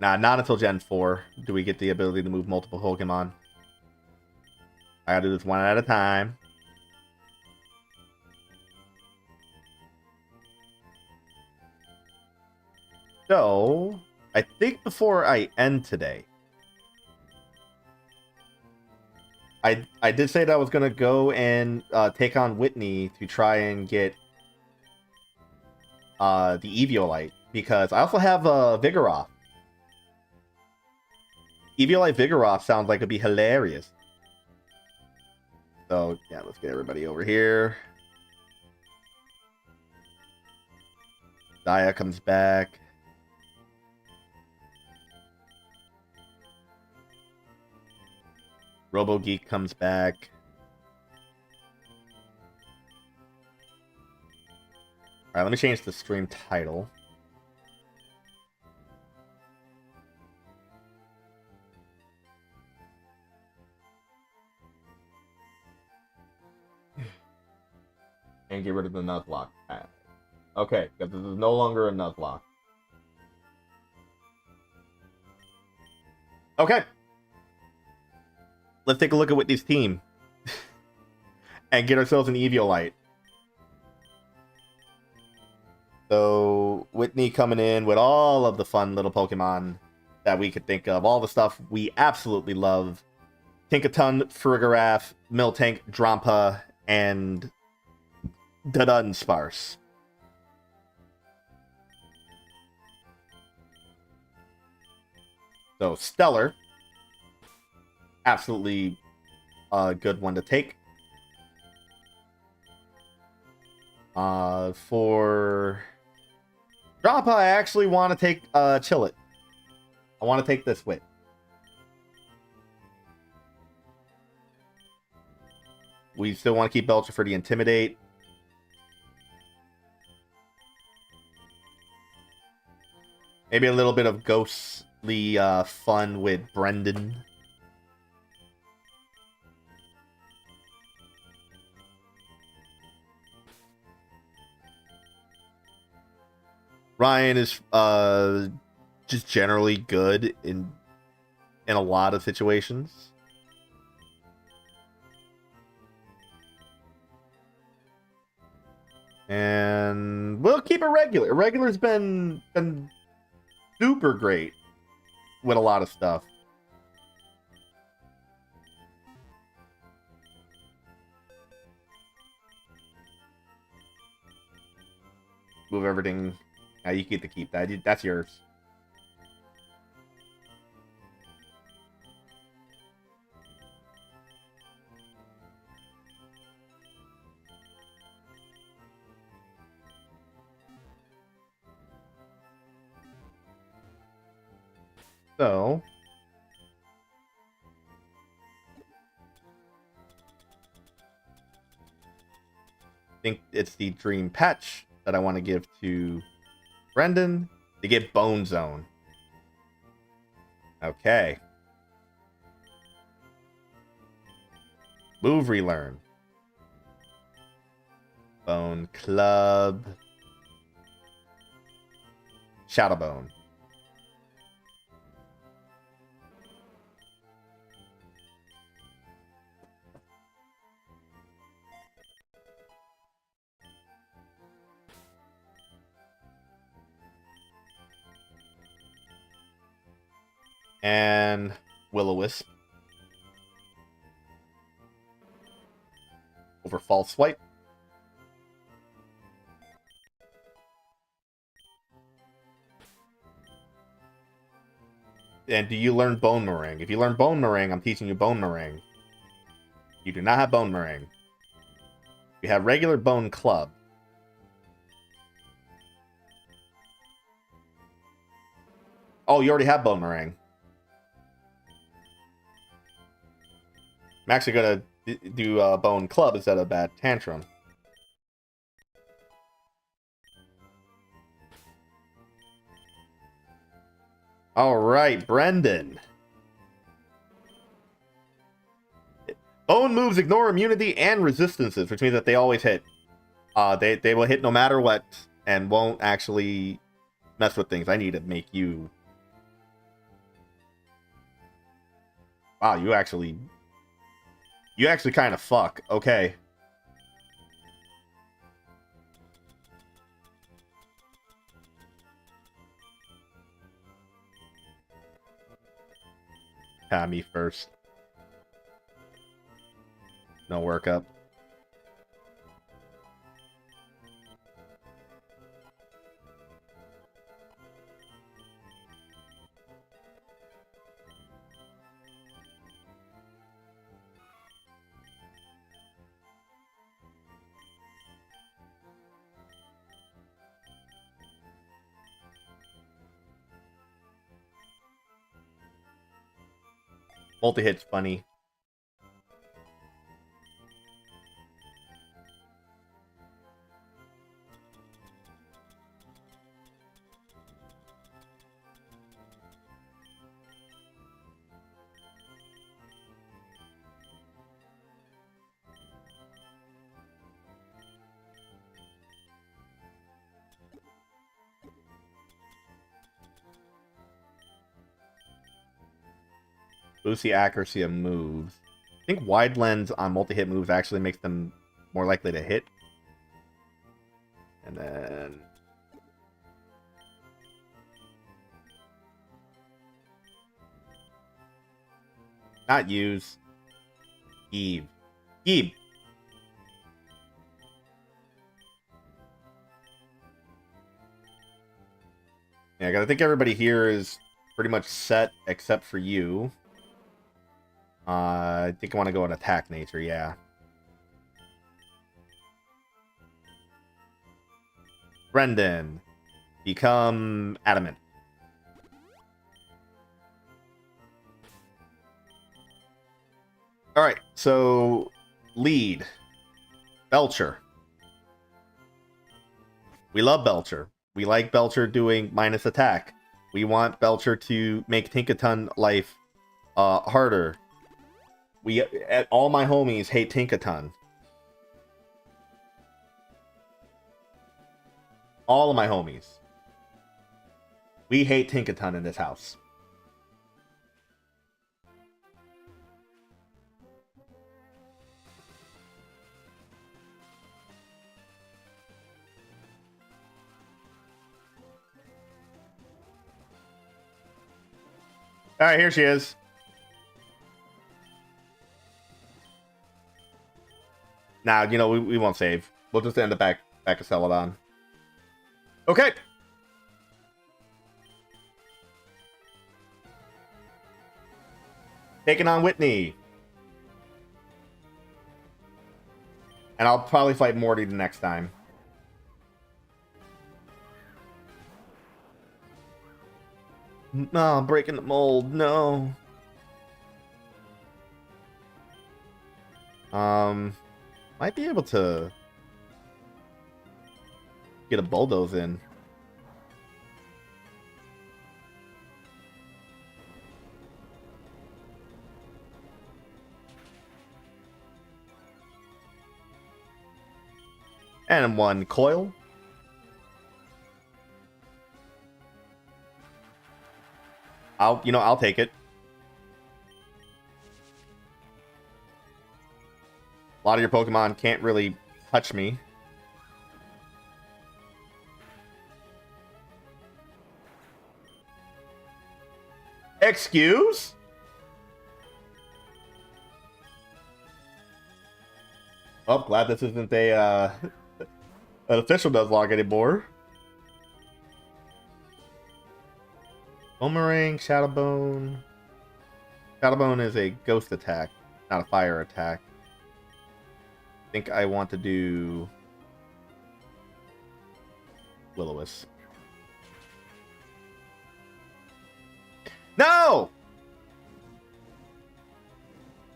Nah, not until Gen 4 do we get the ability to move multiple Pokemon. I gotta do this one at a time. So, I think before I end today, I did say that I was gonna go and take on Whitney to try and get the Eviolite, because I also have Vigoroth. Eviolite Vigoroth sounds like it'd be hilarious. So yeah, let's get everybody over here. Daya comes back. RoboGeek comes back. Alright, let me change the stream title. And get rid of the Nuzlocke tag. Okay, because this is no longer a Nuzlocke. Okay. Let's take a look at Whitney's team. And get ourselves an Eviolite. So, Whitney coming in with all of the fun little Pokemon that we could think of. All the stuff we absolutely love. Tinkaton, Farigiraf, Miltank, Drampa, and Dunsparce. So, Stellar. Absolutely a good one to take. For Drampa, I actually want to take Chillet. I want to take this Wit. We still want to keep Belcher for the Intimidate. Maybe a little bit of ghostly fun with Brendan. Ryan is just generally good in a lot of situations. And we'll keep it regular. Regular's been super great with a lot of stuff. Move everything. You get to keep that. That's yours. So, I think it's the Dream Patch that I want to give to Brendan to get Bone Zone. Okay. Move Relearn. Bone Club. Shadowbone. And Will-O-Wisp. Over False Swipe. And do you learn Bone Meringue? If you learn Bone Meringue, I'm teaching you Bone Meringue. You do not have Bone Meringue. You have regular Bone Club. Oh, you already have Bone Meringue. I'm actually going to do Bone Club instead of Bad Tantrum. Alright, Brendan. Bone moves ignore immunity and resistances, which means that they always hit. They will hit no matter what, and won't actually mess with things. I need to make you... Wow, you actually kind of fuck. Okay. Me first. No workup. Multi-hit's funny. Boosts the accuracy of moves. I think wide lens on multi-hit moves actually makes them more likely to hit. And then... Not use. Eve. Eve. Yeah, 'cause I think everybody here is pretty much set except for you. I think I want to go on attack nature, yeah. Brendan. Become adamant. Alright, so lead. Belcher. We love Belcher. We like Belcher doing minus attack. We want Belcher to make Tinkaton life harder. All my homies hate Tinkaton. All of my homies. We hate Tinkaton in this house. Alright, here she is. Now, you know, we won't save. We'll just end the back of Celadon. Okay. Taking on Whitney. And I'll probably fight Morty the next time. No, I'm breaking the mold. No. Might be able to get a bulldoze in. And one coil. I'll take it. A lot of your Pokemon can't really touch me. Excuse? Oh, glad this isn't an official Nuzlocke anymore. Boomerang, Shadowbone. Shadowbone is a ghost attack, not a fire attack. think I want to do Will-O-Wisp. No!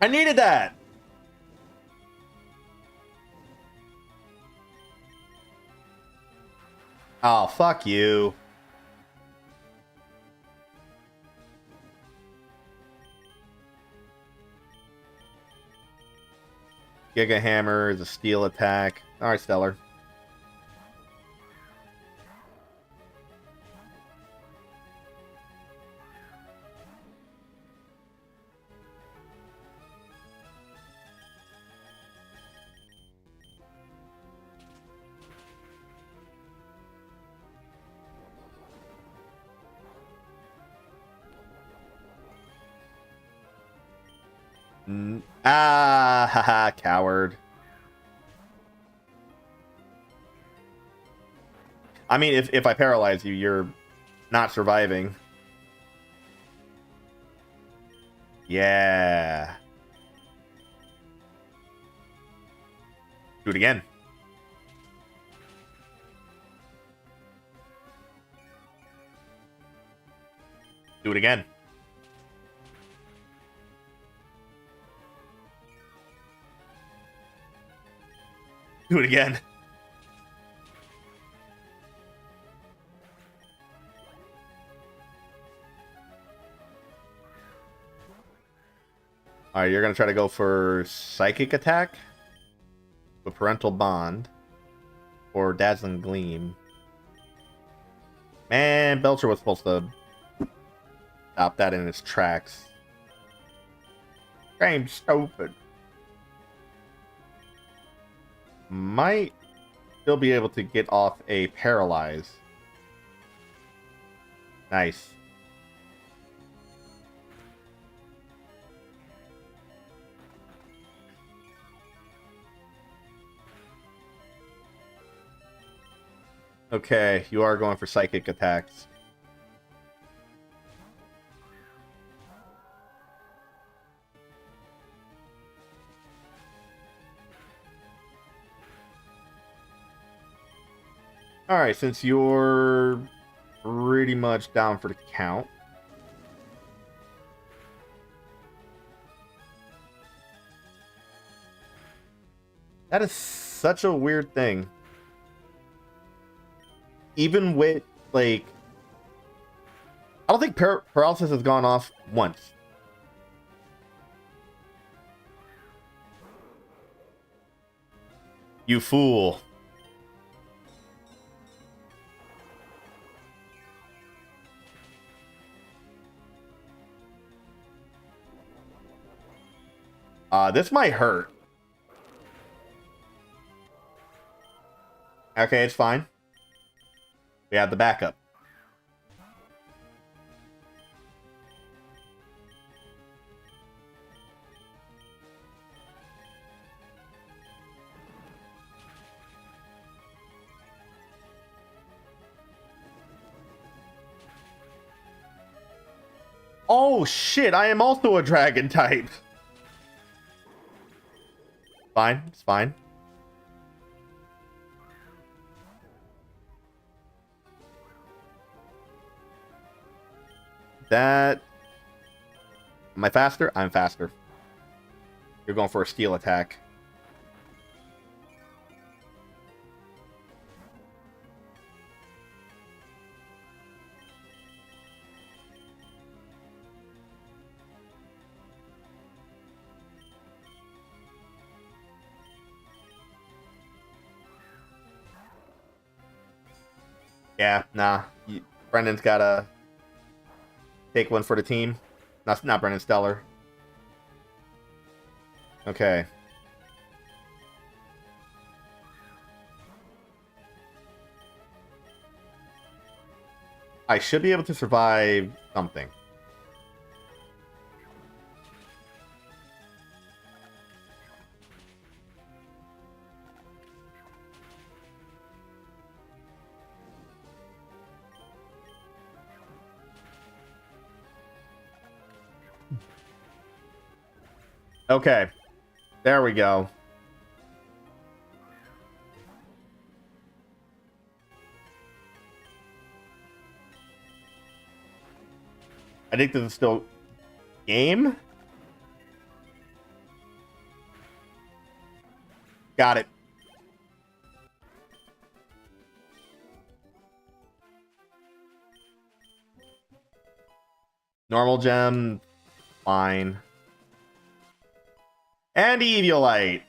I needed that! Oh, fuck you. Giga Hammer is a steel attack. Alright, Stellar. Haha, coward. I mean, if I paralyze you, you're not surviving. Yeah. Do it again. Do it again. Do it again. Alright, you're going to try to go for Psychic Attack with Parental Bond or Dazzling Gleam. Man, Belcher was supposed to stop that in its tracks. Game's stupid. Might still be able to get off a Paralyze. Nice. Okay, you are going for psychic attacks. Alright, since you're pretty much down for the count. That is such a weird thing. Even with, like... I don't think paralysis has gone off once. You fool. This might hurt. Okay, it's fine. We have the backup. Oh shit, I am also a dragon type. Fine, it's fine. That... Am I faster? I'm faster. You're going for a steel attack. Yeah, nah. Brendan's gotta take one for the team. Not Brendan, Stellar. Okay. I should be able to survive something. Okay. There we go. I think this is still game. Got it. Normal gem. Fine. And Eviolite.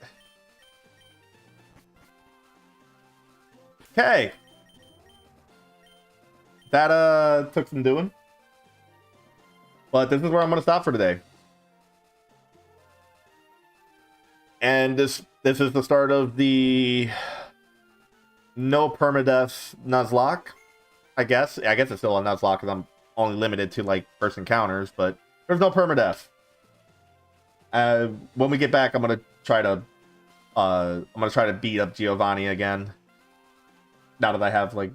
Okay. That took some doing. But this is where I'm going to stop for today. And this is the start of the no permadeath Nuzlocke, I guess. I guess it's still a Nuzlocke because I'm only limited to like first encounters, but there's no permadeath. When we get back, I'm gonna try to beat up Giovanni again. Now that I have like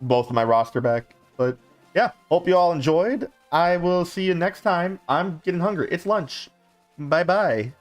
both of my roster back. But yeah, hope you all enjoyed. I will see you next time. I'm getting hungry. It's lunch. Bye bye.